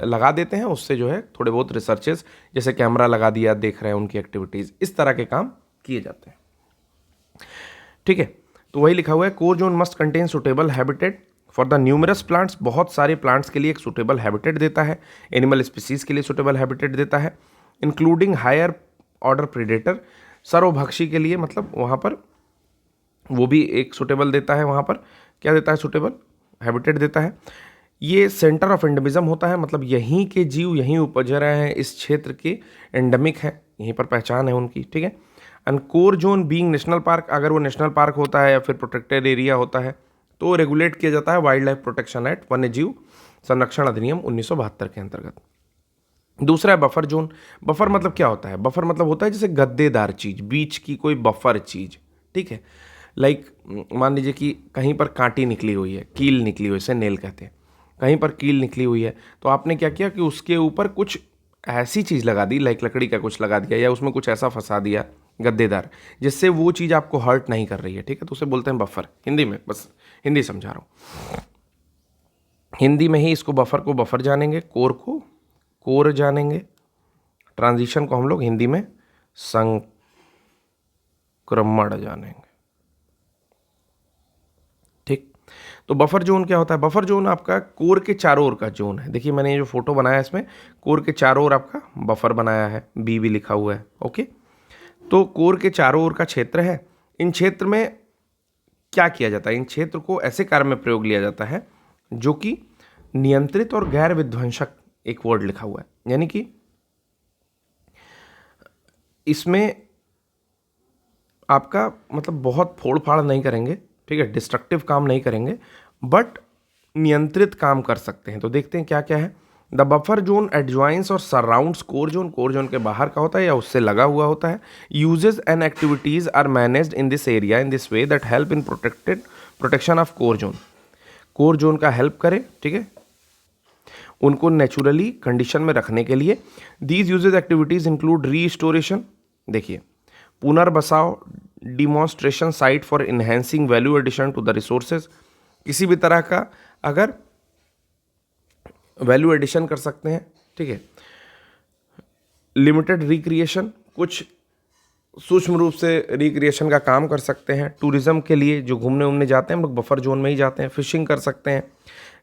लगा देते हैं, उससे जो है थोड़े बहुत रिसर्चेस, जैसे कैमरा लगा दिया, देख रहे हैं उनकी एक्टिविटीज, इस तरह के काम किए जाते हैं। ठीक है, तो वही लिखा हुआ है core zone must contain suitable habitat for the numerous plants. बहुत सारे प्लांट्स के लिए एक सुटेबल हैबिटेट देता है। एनिमल स्पीसीज के लिए सुटेबल हैबिटेट देता है, इंक्लूडिंग हायर ऑर्डर प्रेडेटर। सर्वभक्षी के लिए मतलब वहाँ पर वो भी एक सुटेबल देता है। वहाँ पर क्या देता है? सुटेबल हैबिटेट देता है। ये सेंटर ऑफ एंडेमिज्म होता है, मतलब यहीं के जीव यहीं उपज रहे हैं, इस क्षेत्र के एंडेमिक हैं, यहीं पर पहचान है उनकी। ठीक है, and core zone being national park, अगर वो नेशनल पार्क होता है या फिर प्रोटेक्टेड एरिया होता है तो रेगुलेट किया जाता है वाइल्ड लाइफ प्रोटेक्शन एक्ट, वन्य जीव संरक्षण अधिनियम 1972 के अंतर्गत। दूसरा है बफर जोन। बफर मतलब क्या होता है? बफर मतलब होता है जैसे गद्देदार चीज, बीच की कोई बफर चीज। ठीक है, लाइक मान लीजिए कि कहीं पर कांटी निकली हुई है, कील निकली हुई है, इसे नेल कहते हैं। कहीं पर कील निकली हुई है तो आपने क्या किया कि उसके ऊपर कुछ ऐसी चीज लगा दी, लाइक लकड़ी का कुछ लगा दिया, या उसमें कुछ ऐसा फंसा दिया गद्देदार, जिससे वो चीज आपको हर्ट नहीं कर रही है। ठीक है, तो उसे बोलते हैं बफर। हिंदी में, बस हिंदी समझा रहा हूं, हिंदी में ही इसको बफर को बफर जानेंगे, कोर को कोर जानेंगे, ट्रांजिशन को हम लोग हिंदी में संक्रमण जानेंगे। ठीक, तो बफर जोन क्या होता है? बफर जोन आपका कोर के चारों ओर का जोन है। देखिए मैंने ये जो फोटो बनाया है इसमें कोर के चारों ओर आपका बफर बनाया है, बी भी लिखा हुआ है। ओके, तो कोर के चारों ओर का क्षेत्र है। इन क्षेत्र में क्या किया जाता है? इन क्षेत्र को ऐसे कार्य में प्रयोग लिया जाता है जो कि नियंत्रित और गैर विध्वंसक, एक वर्ड लिखा हुआ है, यानी कि इसमें आपका मतलब बहुत फोड़ फाड़ नहीं करेंगे, ठीक है, डिस्ट्रक्टिव काम नहीं करेंगे, बट नियंत्रित काम कर सकते हैं। तो देखते हैं क्या क्या है। द बफर जोन एडजॉइंस और surrounds core zone. Core zone के बाहर का होता है या उससे लगा हुआ होता है। Usages and activities are managed in this area in this way that help in protection of core zone. Core zone का हेल्प करे, ठीक है, उनको नेचुरली कंडीशन में रखने के लिए। These uses activities include restoration, देखिए, पुनर्बसाव, demonstration site for enhancing value addition to the resources. किसी भी तरह का अगर वैल्यू एडिशन कर सकते हैं, ठीक है। लिमिटेड रिक्रिएशन, कुछ सूक्ष्म रूप से रिक्रिएशन का काम कर सकते हैं। टूरिज्म के लिए जो घूमने उमने जाते हैं हम लोग बफर जोन में ही जाते हैं। फिशिंग कर सकते हैं,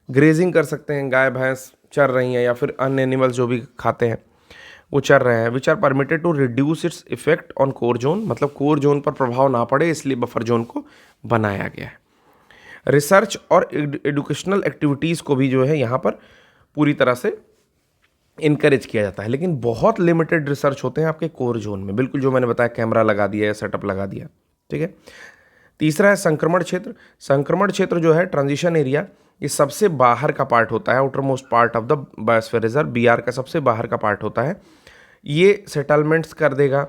ग्रेजिंग कर सकते हैं, गाय भैंस चर रही हैं या फिर अन्य एनिमल्स जो भी खाते हैं वो चर रहे हैं। Which are permitted to reduce its effect on core zone, मतलब कोर जोन पर प्रभाव ना पड़े इसलिए बफर जोन को बनाया गया है। रिसर्च और एडुकेशनल एक्टिविटीज़ को भी जो है यहाँ पर पूरी तरह से इनकरेज किया जाता है, लेकिन बहुत लिमिटेड रिसर्च होते हैं आपके कोर जोन में, बिल्कुल जो मैंने बताया, कैमरा लगा दिया या सेटअप लगा दिया, ठीक है। तीसरा है संक्रमण क्षेत्र। संक्रमण क्षेत्र जो है, ट्रांजिशन एरिया, ये सबसे बाहर का पार्ट होता है, outermost part of the biosphere reserve, BR का सबसे बाहर का पार्ट होता है। ये सेटलमेंट्स कर देगा,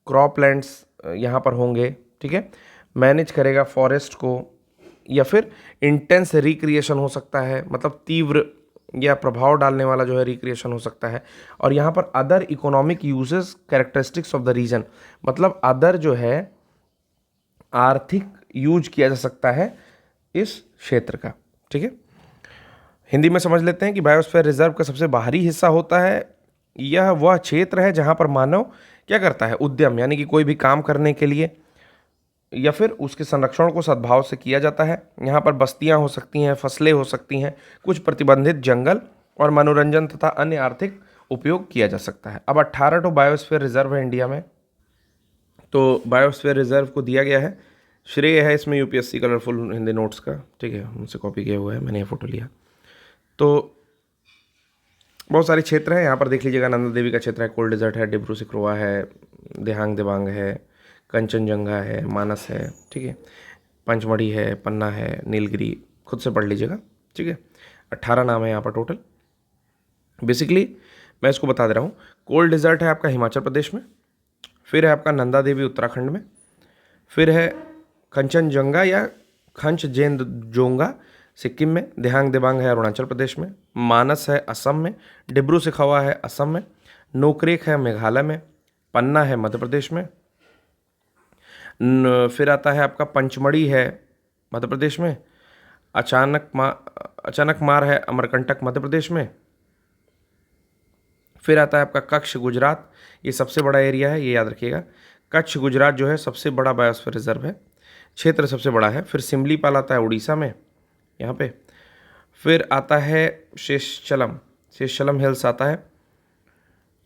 क्रॉप लैंड्स यहाँ पर होंगे, ठीक है, मैनेज करेगा फॉरेस्ट को, या फिर इंटेंस रिक्रिएशन हो सकता है, मतलब तीव्र या प्रभाव डालने वाला जो है रिक्रिएशन हो सकता है। और यहाँ पर other economic uses characteristics of the region, मतलब अदर जो है आर्थिक यूज किया जा सकता है इस क्षेत्र का, ठीक है। हिंदी में समझ लेते हैं कि बायोस्फीयर रिजर्व का सबसे बाहरी हिस्सा होता है, यह वह क्षेत्र है जहाँ पर मानव क्या करता है, उद्यम, यानी कि कोई भी काम करने के लिए या फिर उसके संरक्षण को सद्भाव से किया जाता है। यहाँ पर बस्तियाँ हो सकती हैं, फसलें हो सकती हैं, कुछ प्रतिबंधित जंगल और मनोरंजन तथा अन्य आर्थिक उपयोग किया जा सकता है। अब 18 तो बायोस्फीयर रिजर्व है इंडिया में, तो बायोस्फीयर रिजर्व को दिया गया है, श्रेय है इसमें यूपीएससी कलरफुल हिंदी नोट्स का, ठीक है, उनसे कॉपी किया हुआ है, मैंने ये फोटो लिया। तो बहुत सारे क्षेत्र हैं यहाँ पर, देख लीजिएगा, नंदा देवी का क्षेत्र है, कोल्ड डेजर्ट है, डिब्रू सिखरोवा है, देहांग देबांग है, कंचनजंगा है, मानस है, ठीक है, पंचमढ़ी है, पन्ना है, नीलगिरी, खुद से पढ़ लीजिएगा, ठीक है। 18 नाम है यहाँ पर टोटल। बेसिकली मैं इसको बता दे रहा हूँ, कोल्ड डेजर्ट है आपका हिमाचल प्रदेश में, फिर है आपका नंदा देवी उत्तराखंड में, फिर है कंचनजंगा या खंचजेनजोंगा सिक्किम में, देहांग देबांग है अरुणाचल प्रदेश में, मानस है असम में, डिब्रू सिखोवा है असम में, नोकरेक है मेघालय में, पन्ना है मध्य प्रदेश में, फिर आता है आपका पंचमढ़ी है मध्य प्रदेश में, अचानक मार है अमरकंटक मध्य प्रदेश में, फिर आता है आपका कच्छ गुजरात, ये सबसे बड़ा एरिया है, ये याद रखिएगा, कच्छ गुजरात जो है सबसे बड़ा बायोस्फीयर रिजर्व है, क्षेत्र सबसे बड़ा है। फिर सिमलीपाल आता है उड़ीसा में यहाँ पे, फिर आता है शेषचलम हिल्स आता है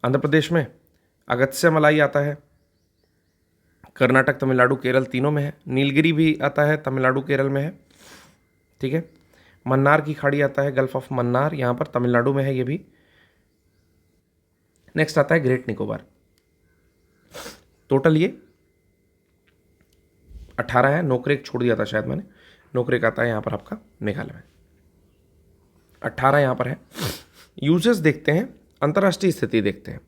आंध्र प्रदेश में, अगस्त्यमलाई आता है कर्नाटक, तमिलनाडु, केरल तीनों में है, नीलगिरी भी आता है तमिलनाडु केरल में है, ठीक है, मन्नार की खाड़ी आता है गल्फ ऑफ मन्नार, यहाँ पर तमिलनाडु में है ये भी। नेक्स्ट आता है ग्रेट निकोबार, टोटल ये 18 है, नोकरेक छोड़ दिया था शायद मैंने, नोकरेक आता है यहाँ पर आपका मेघालय में, 18 यहाँ पर है। यूजेस देखते हैं, अंतर्राष्ट्रीय स्थिति देखते हैं,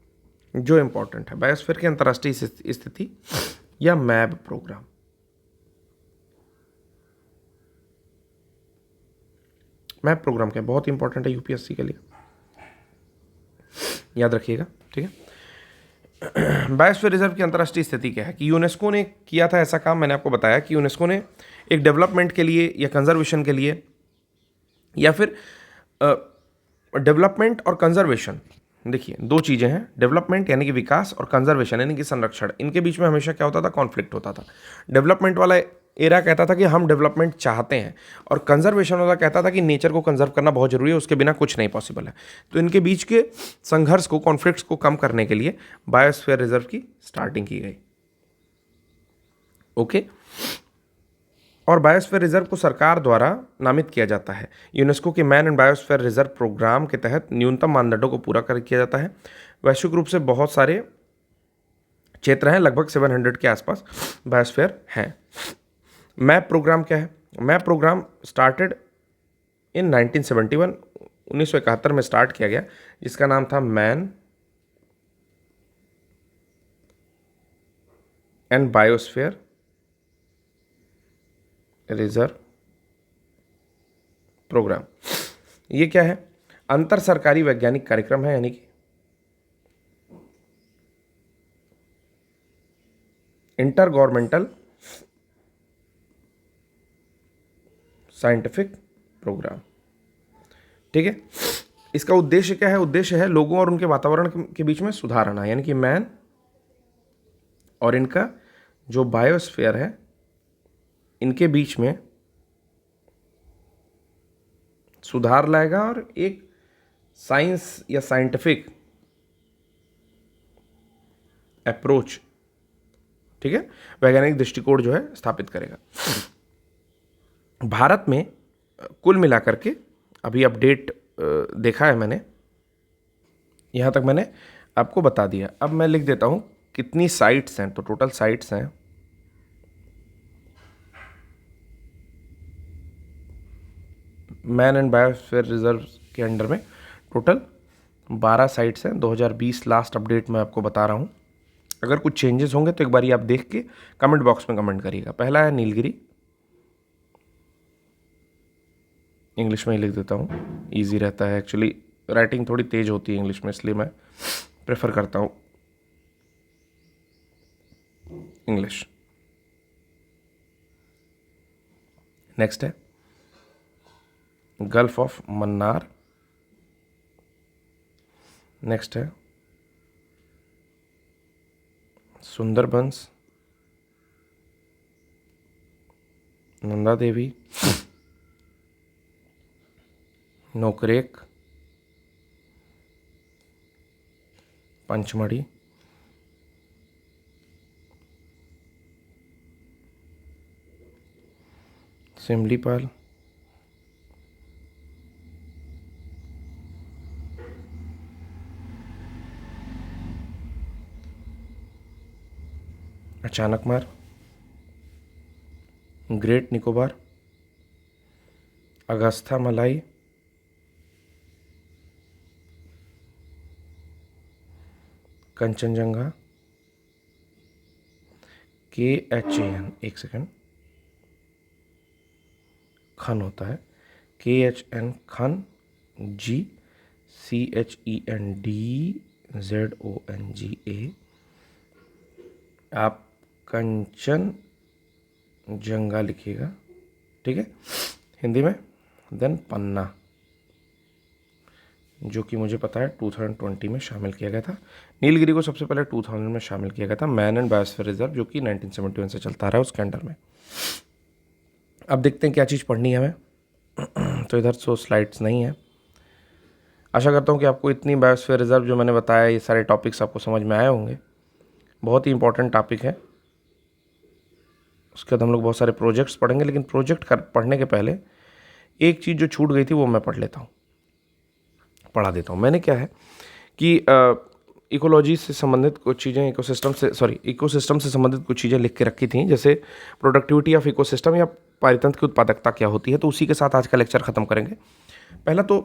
जो इंपॉर्टेंट है बायोस्फीयर की अंतर्राष्ट्रीय स्थिति या मैप प्रोग्राम। मैप प्रोग्राम क्या बहुत इंपॉर्टेंट है यूपीएससी के लिए, याद रखिएगा, ठीक है। बायोस्फीयर रिजर्व की अंतर्राष्ट्रीय स्थिति क्या है कि यूनेस्को ने किया था ऐसा काम, मैंने आपको बताया कि यूनेस्को ने एक डेवलपमेंट के लिए या कंजर्वेशन के लिए, या फिर डेवलपमेंट और कंजर्वेशन, देखिए दो चीज़ें हैं, डेवलपमेंट यानी कि विकास और कंजर्वेशन यानी कि संरक्षण, इनके बीच में हमेशा क्या होता था, कॉन्फ्लिक्ट होता था। डेवलपमेंट वाला एरा कहता था कि हम डेवलपमेंट चाहते हैं, और कंजर्वेशन वाला कहता था कि नेचर को कंजर्व करना बहुत जरूरी है, उसके बिना कुछ नहीं पॉसिबल है। तो इनके बीच के संघर्ष को, कॉन्फ्लिक्ट्स को कम करने के लिए बायोस्फीयर रिजर्व की स्टार्टिंग की गई, ओके। और बायोस्फीयर रिजर्व को सरकार द्वारा नामित किया जाता है। यूनेस्को के man and biosphere reserve programme के तहत न्यूनतम मानदंडों को पूरा कर किया जाता है। वैश्विक रूप से बहुत सारे क्षेत्र हैं, लगभग 700 के आसपास बायोस्फीयर हैं। मैप प्रोग्राम क्या है? मैप प्रोग्राम स्टार्टेड इन 1971, 1971 में स्टार्ट किया गया, जिसका नाम था man and biosphere reserve programme. ये क्या है? अंतर सरकारी वैज्ञानिक कार्यक्रम है, यानी कि इंटर गवर्नमेंटल साइंटिफिक प्रोग्राम, ठीक है। इसका उद्देश्य क्या है? उद्देश्य है लोगों और उनके वातावरण के बीच में सुधार आना, यानी कि मैन और इनका जो बायोस्फीयर है, इनके बीच में सुधार लाएगा और एक साइंस या साइंटिफिक अप्रोच, ठीक है, वैज्ञानिक दृष्टिकोण जो है स्थापित करेगा। भारत में कुल मिलाकर के अभी अपडेट देखा है मैंने, यहाँ तक मैंने आपको बता दिया। अब मैं लिख देता हूँ कितनी साइट्स हैं। तो टोटल साइट्स हैं मैन एंड बायोस्फीयर रिजर्व के अंडर में टोटल 12 साइट्स हैं। 2020 लास्ट अपडेट मैं आपको बता रहा हूँ। अगर कुछ चेंजेस होंगे तो एक बार आप देख के कमेंट बॉक्स में कमेंट करिएगा। पहला है नीलगिरी, इंग्लिश में ही लिख देता हूँ, ईजी रहता है। एक्चुअली राइटिंग थोड़ी तेज होती है इंग्लिश में, इसलिए मैं प्रेफर करता हूँ इंग्लिश। नेक्स्ट है गल्फ ऑफ मन्नार। नेक्स्ट है सुंदरबंस, नंदा देवी, नोकरेक, पंचमढ़ी, सिमलीपाल, अचानकमार, ग्रेट निकोबार, अगस्था मलाई, कंचनजंगा, KHAN, एक सेकंड, खन होता है, KHN खन, GCHENDZONGA, आप कंचन जंगा लिखिएगा, ठीक है, हिंदी में। देन पन्ना, जो कि मुझे पता है 2020 में शामिल किया गया था। नीलगिरी को सबसे पहले 2000 में शामिल किया गया था, मैन एंड बायोस्फीयर रिजर्व, जो कि 1971 से चलता रहा है उसके अंडर में। अब देखते हैं क्या चीज़ पढ़नी है हमें। तो इधर सो स्लाइड्स नहीं है। आशा करता हूँ कि आपको इतनी बायोस्फीयर रिजर्व जो मैंने बताया, ये सारे टॉपिक्स आपको समझ में आए होंगे। बहुत ही इंपॉर्टेंट टॉपिक है। उसके बाद हम लोग बहुत सारे प्रोजेक्ट्स पढ़ेंगे, लेकिन प्रोजेक्ट पढ़ने के पहले एक चीज़ जो छूट गई थी वो मैं पढ़ा देता हूँ। मैंने क्या है कि इकोलॉजी से संबंधित कुछ चीज़ें, इकोसिस्टम से संबंधित कुछ चीज़ें लिख के रखी थी, जैसे प्रोडक्टिविटी ऑफ इकोसिस्टम या पारितंत्र की उत्पादकता क्या होती है। तो उसी के साथ आज का लेक्चर खत्म करेंगे। पहला तो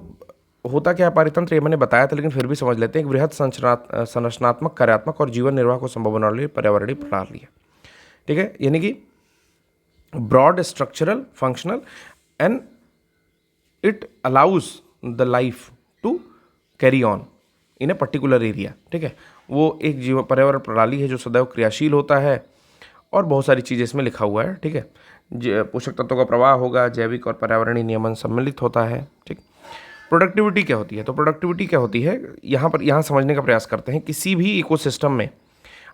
होता क्या है पारितंत्र, ये मैंने बताया था, लेकिन फिर भी समझ लेते हैं। एक बृहद संरचनात्मक, कार्यात्मक और जीवन निर्वाह को संभव बनाने वाली पर्यावरणीय प्रणाली है, ठीक है। यानी कि broad structural functional and it allows the life to carry on in a particular area, ठीक है। वो एक जीवन पर्यावरण प्रणाली है जो सदैव क्रियाशील होता है, और बहुत सारी चीज़ें इसमें लिखा हुआ है, ठीक है। पोषक तत्वों का प्रवाह होगा, जैविक और पर्यावरणीय नियमन सम्मिलित होता है, ठीक। प्रोडक्टिविटी क्या होती है? तो प्रोडक्टिविटी क्या होती है, यहाँ समझने का प्रयास करते हैं। किसी भी इकोसिस्टम में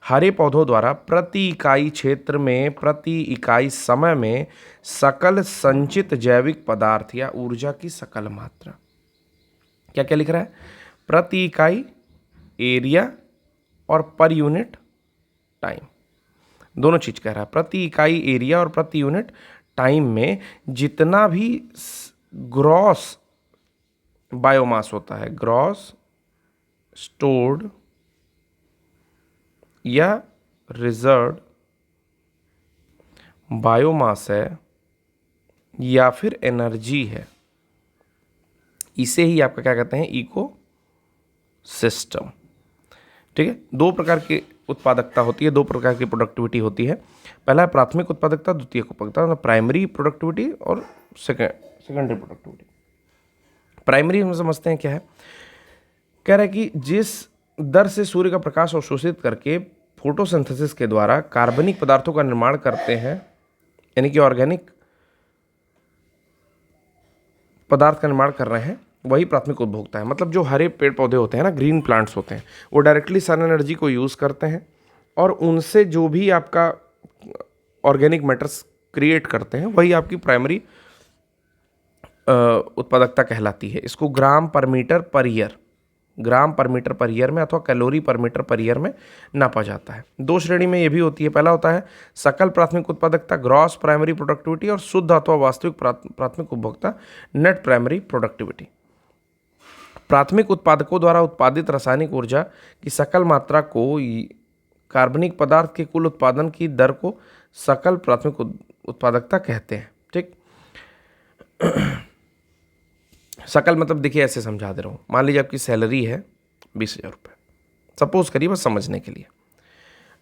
हरे पौधों द्वारा प्रति इकाई क्षेत्र में, प्रति इकाई समय में सकल संचित जैविक पदार्थ या ऊर्जा की सकल मात्रा, क्या क्या लिख रहा है, प्रति इकाई एरिया और पर यूनिट टाइम, दोनों चीज कह रहा है। प्रति इकाई एरिया और प्रति यूनिट टाइम में जितना भी ग्रॉस बायोमास होता है, ग्रॉस स्टोर्ड या रिजर्व बायोमास है या फिर एनर्जी है, इसे ही आपका क्या कहते हैं, इको सिस्टम, ठीक है। दो प्रकार की उत्पादकता होती है, दो प्रकार की प्रोडक्टिविटी होती है। पहला है प्राथमिक उत्पादकता, द्वितीयक उत्पादकता, प्राइमरी प्रोडक्टिविटी और सेकेंडरी प्रोडक्टिविटी। प्राइमरी हम समझते हैं क्या है, कह रहा है कि जिस दर से सूर्य का प्रकाश अवशोषित करके फोटोसिंथेसिस के द्वारा कार्बनिक पदार्थों का निर्माण करते हैं, यानी कि ऑर्गेनिक पदार्थ का निर्माण कर रहे हैं, वही प्राथमिक उपभोक्ता है। मतलब जो हरे पेड़ पौधे होते हैं ना, ग्रीन प्लांट्स होते हैं, वो डायरेक्टली सन एनर्जी को यूज़ करते हैं और उनसे जो भी आपका ऑर्गेनिक मैटर्स क्रिएट करते हैं, वही आपकी प्राइमरी उत्पादकता कहलाती है। इसको ग्राम पर मीटर पर ईयर ग्राम पर मीटर पर ईयर में अथवा कैलोरी पर मीटर पर ईयर में नापा जाता है। 2 श्रेणी में ये भी होती है। पहला होता है सकल प्राथमिक उत्पादकता ग्रॉस प्राइमरी प्रोडक्टिविटी, और शुद्ध अथवा वास्तविक प्राथमिक उपभोक्ता नेट प्राइमरी प्रोडक्टिविटी। प्राथमिक उत्पादकों द्वारा उत्पादित रासायनिक ऊर्जा की सकल मात्रा को कार्बनिक पदार्थ के कुल उत्पादन की दर को सकल प्राथमिक उत्पादकता कहते हैं। ठीक, सकल मतलब देखिए ऐसे समझा दे रहा हूँ। मान लीजिए आपकी सैलरी है 20,000 रुपये, सपोज करिए, बस समझने के लिए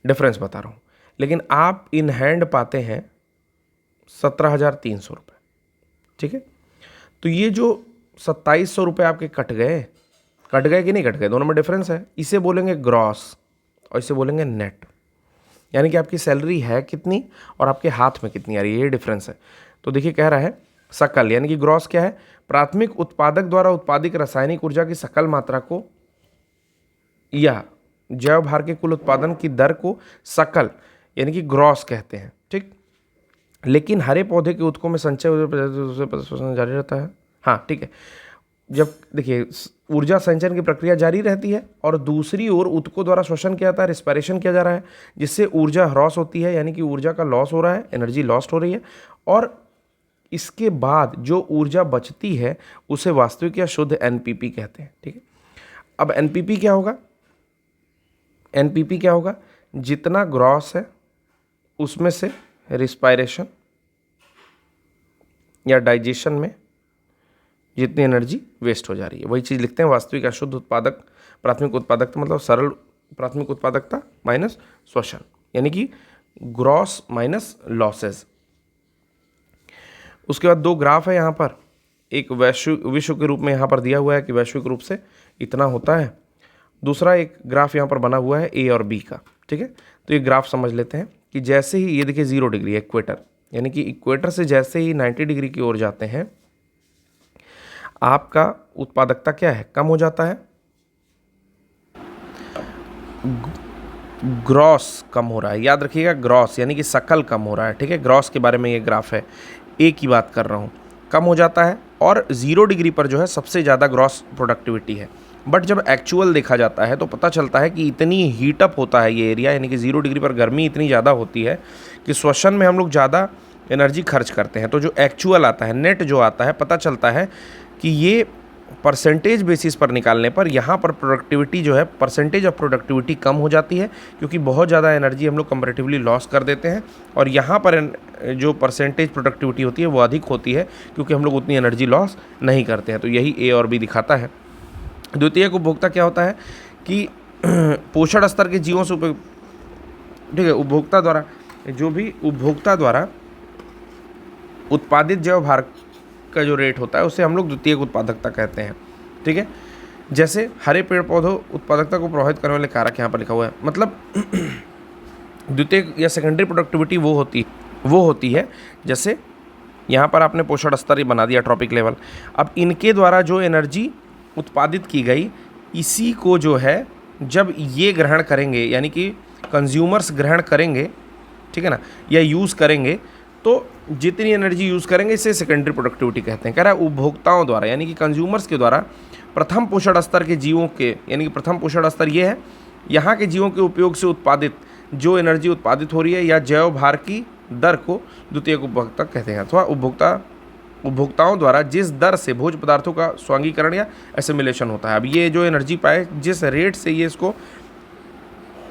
डिफरेंस बता रहा हूँ, लेकिन आप इन हैंड पाते हैं 17,300 रुपये। ठीक है, तो ये जो 2,700 रुपये आपके कट गए कि नहीं कट गए, दोनों में डिफरेंस है। इसे बोलेंगे ग्रॉस और इसे बोलेंगे नेट। यानी कि आपकी सैलरी है कितनी और आपके हाथ में कितनी आ रही है, ये डिफरेंस है। तो देखिए कह रहा है सकल, यानी कि ग्रॉस क्या है, प्राथमिक उत्पादक द्वारा उत्पादित रासायनिक ऊर्जा की सकल मात्रा को या जैव भार के कुल उत्पादन की दर को सकल यानी कि ग्रॉस कहते हैं। ठीक, लेकिन हरे पौधे के ऊतकों में संचय ऊर्जा जारी रहता है। हाँ ठीक है, जब देखिए ऊर्जा संचयन की प्रक्रिया जारी रहती है और दूसरी ओर ऊतकों द्वारा श्वसन किया जाता है, रिस्पायरेशन किया जा रहा है, जिससे ऊर्जा ह्रास होती है, यानी कि ऊर्जा का लॉस हो रहा है, एनर्जी लॉस्ट हो रही है, और इसके बाद जो ऊर्जा बचती है उसे वास्तविक या शुद्ध एनपीपी कहते हैं। ठीक है, अब एनपीपी क्या होगा, एनपीपी क्या होगा, जितना ग्रॉस है उसमें से रिस्पायरेशन या डाइजेशन में जितनी एनर्जी वेस्ट हो जा रही है, वही चीज़ लिखते हैं वास्तविक या शुद्ध उत्पादक प्राथमिक उत्पादकता, मतलब सरल प्राथमिक उत्पादकता माइनस श्वसन, यानी कि ग्रॉस माइनस लॉसेस। उसके बाद 2 ग्राफ है यहाँ पर, एक विश्व के रूप में यहाँ पर दिया हुआ है कि वैश्विक रूप से इतना होता है, दूसरा एक ग्राफ यहाँ पर बना हुआ है ए और बी का। ठीक है, तो ये ग्राफ समझ लेते हैं कि जैसे ही ये देखिए 0 डिग्री इक्वेटर, यानी कि इक्वेटर से जैसे ही 90 डिग्री की ओर जाते हैं आपका उत्पादकता क्या है, कम हो जाता है, ग्रॉस कम हो रहा है। याद रखिएगा ग्रॉस यानी कि सकल कम हो रहा है। ठीक है, ग्रॉस के बारे में ये ग्राफ है, ए की बात कर रहा हूँ, कम हो जाता है, और 0 डिग्री पर जो है सबसे ज़्यादा ग्रॉस प्रोडक्टिविटी है। बट जब एक्चुअल देखा जाता है तो पता चलता है कि इतनी हीटअप होता है ये एरिया, यानी कि 0 डिग्री पर गर्मी इतनी ज़्यादा होती है कि श्वसन में हम लोग ज़्यादा एनर्जी खर्च करते हैं। तो जो एक्चुअल आता है, नेट जो आता है, पता चलता है कि ये परसेंटेज बेसिस पर निकालने पर यहाँ पर प्रोडक्टिविटी जो है, परसेंटेज ऑफ प्रोडक्टिविटी कम हो जाती है, क्योंकि बहुत ज़्यादा एनर्जी हम लोग कंपैरेटिवली लॉस कर देते हैं, और यहाँ पर जो परसेंटेज प्रोडक्टिविटी होती है वो अधिक होती है क्योंकि हम लोग उतनी एनर्जी लॉस नहीं करते हैं। तो यही ए और बी दिखाता है। द्वितीयक उपभोक्ता क्या होता है कि पोषण स्तर के जीवों से ठीक है, उपभोक्ता द्वारा जो भी उपभोक्ता द्वारा उत्पादित जैव भार का जो रेट होता है उसे हम लोग द्वितीयक उत्पादकता कहते हैं। ठीक है, जैसे हरे पेड़ पौधों उत्पादकता को प्रभावित करने वाले कारक यहाँ पर लिखा हुआ है, मतलब द्वितीयक या सेकेंडरी प्रोडक्टिविटी वो होती है जैसे यहाँ पर आपने पोषण स्तर ही बना दिया, ट्रॉपिक लेवल। अब इनके द्वारा जो एनर्जी उत्पादित की गई, इसी को जो है जब ये ग्रहण करेंगे, यानी कि कंज्यूमर्स ग्रहण करेंगे, ठीक है ना, या यूज़ करेंगे, तो जितनी एनर्जी यूज़ करेंगे इसे सेकेंडरी प्रोडक्टिविटी कहते हैं। कह रहा है उपभोक्ताओं द्वारा यानी कि कंज्यूमर्स के द्वारा प्रथम पोषण स्तर के जीवों के, यानी कि प्रथम पोषण स्तर ये है, यहाँ के जीवों के उपयोग से उत्पादित जो एनर्जी उत्पादित हो रही है या जैव भार की दर को द्वितीयक उपभोक्ता कहते हैं, अथवा उपभोक्ताओं द्वारा जिस दर से भोज्य पदार्थों का स्वांगीकरण या एसिमिलेशन होता है। अब ये जो एनर्जी पाए, जिस रेट से ये इसको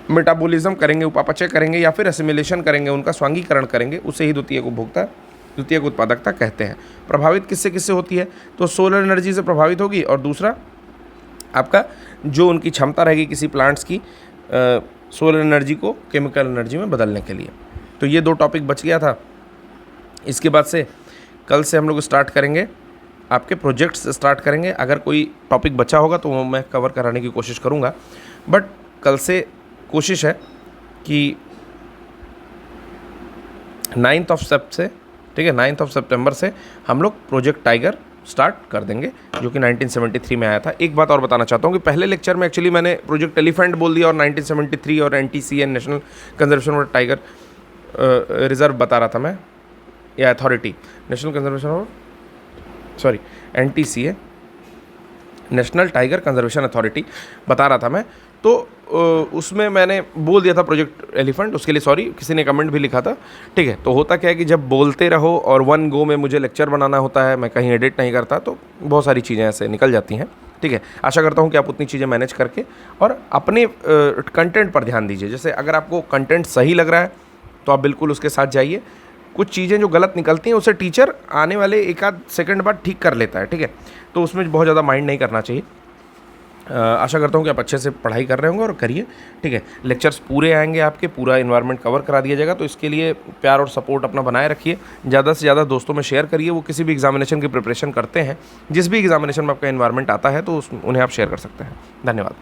मेटाबॉलिज्म करेंगे, उपापचय करेंगे या फिर एसिमिलेशन करेंगे, उनका स्वांगीकरण करेंगे, उसे ही द्वितीयक उत्पादकता कहते हैं। प्रभावित किससे किससे होती है, तो सोलर एनर्जी से प्रभावित होगी, और दूसरा आपका जो उनकी क्षमता रहेगी किसी प्लांट्स की सोलर एनर्जी को केमिकल एनर्जी में बदलने के लिए। तो ये 2 टॉपिक बच गया था। इसके बाद से कल से हम लोग स्टार्ट करेंगे, आपके प्रोजेक्ट्स स्टार्ट करेंगे। अगर कोई टॉपिक बचा होगा तो वो मैं कवर कराने की कोशिश करूँगा, बट कल से कोशिश है कि 9th ऑफ सितंबर से हम लोग प्रोजेक्ट टाइगर स्टार्ट कर देंगे, जो कि 1973 में आया था। एक बात और बताना चाहता हूँ कि पहले लेक्चर में एक्चुअली मैंने प्रोजेक्ट एलिफेंट बोल दिया और 1973 और NTCA national conservation of tiger reserve बता रहा था मैं, या authority national conservation of NTCA national tiger conservation authority बता रहा था मैं, तो उसमें मैंने बोल दिया था प्रोजेक्ट एलिफेंट, उसके लिए सॉरी, किसी ने कमेंट भी लिखा था, ठीक है। तो होता क्या है कि जब बोलते रहो और वन गो में मुझे लेक्चर बनाना होता है, मैं कहीं एडिट नहीं करता, तो बहुत सारी चीज़ें ऐसे निकल जाती हैं, ठीक है। आशा करता हूँ कि आप उतनी चीज़ें मैनेज करके और अपने कंटेंट पर ध्यान दीजिए। जैसे अगर आपको कंटेंट सही लग रहा है तो आप बिल्कुल उसके साथ जाइए। कुछ चीज़ें जो गलत निकलती हैं उसे टीचर आने वाले एक आध सेकंड बाद ठीक कर लेता है, ठीक है। तो उसमें बहुत ज़्यादा माइंड नहीं करना चाहिए। आशा करता हूँ कि आप अच्छे से पढ़ाई कर रहे होंगे और करिए, ठीक है। लेक्चर्स पूरे आएंगे आपके, पूरा इन्वायरमेंट कवर करा दिया जाएगा, तो इसके लिए प्यार और सपोर्ट अपना बनाए रखिए। ज़्यादा से ज़्यादा दोस्तों में शेयर करिए, वो किसी भी एग्जामिनेशन की प्रिपरेशन करते हैं, जिस भी एग्जामिनेशन में आपका इन्वायरमेंट आता है तो उन्हें आप शेयर कर सकते हैं। धन्यवाद।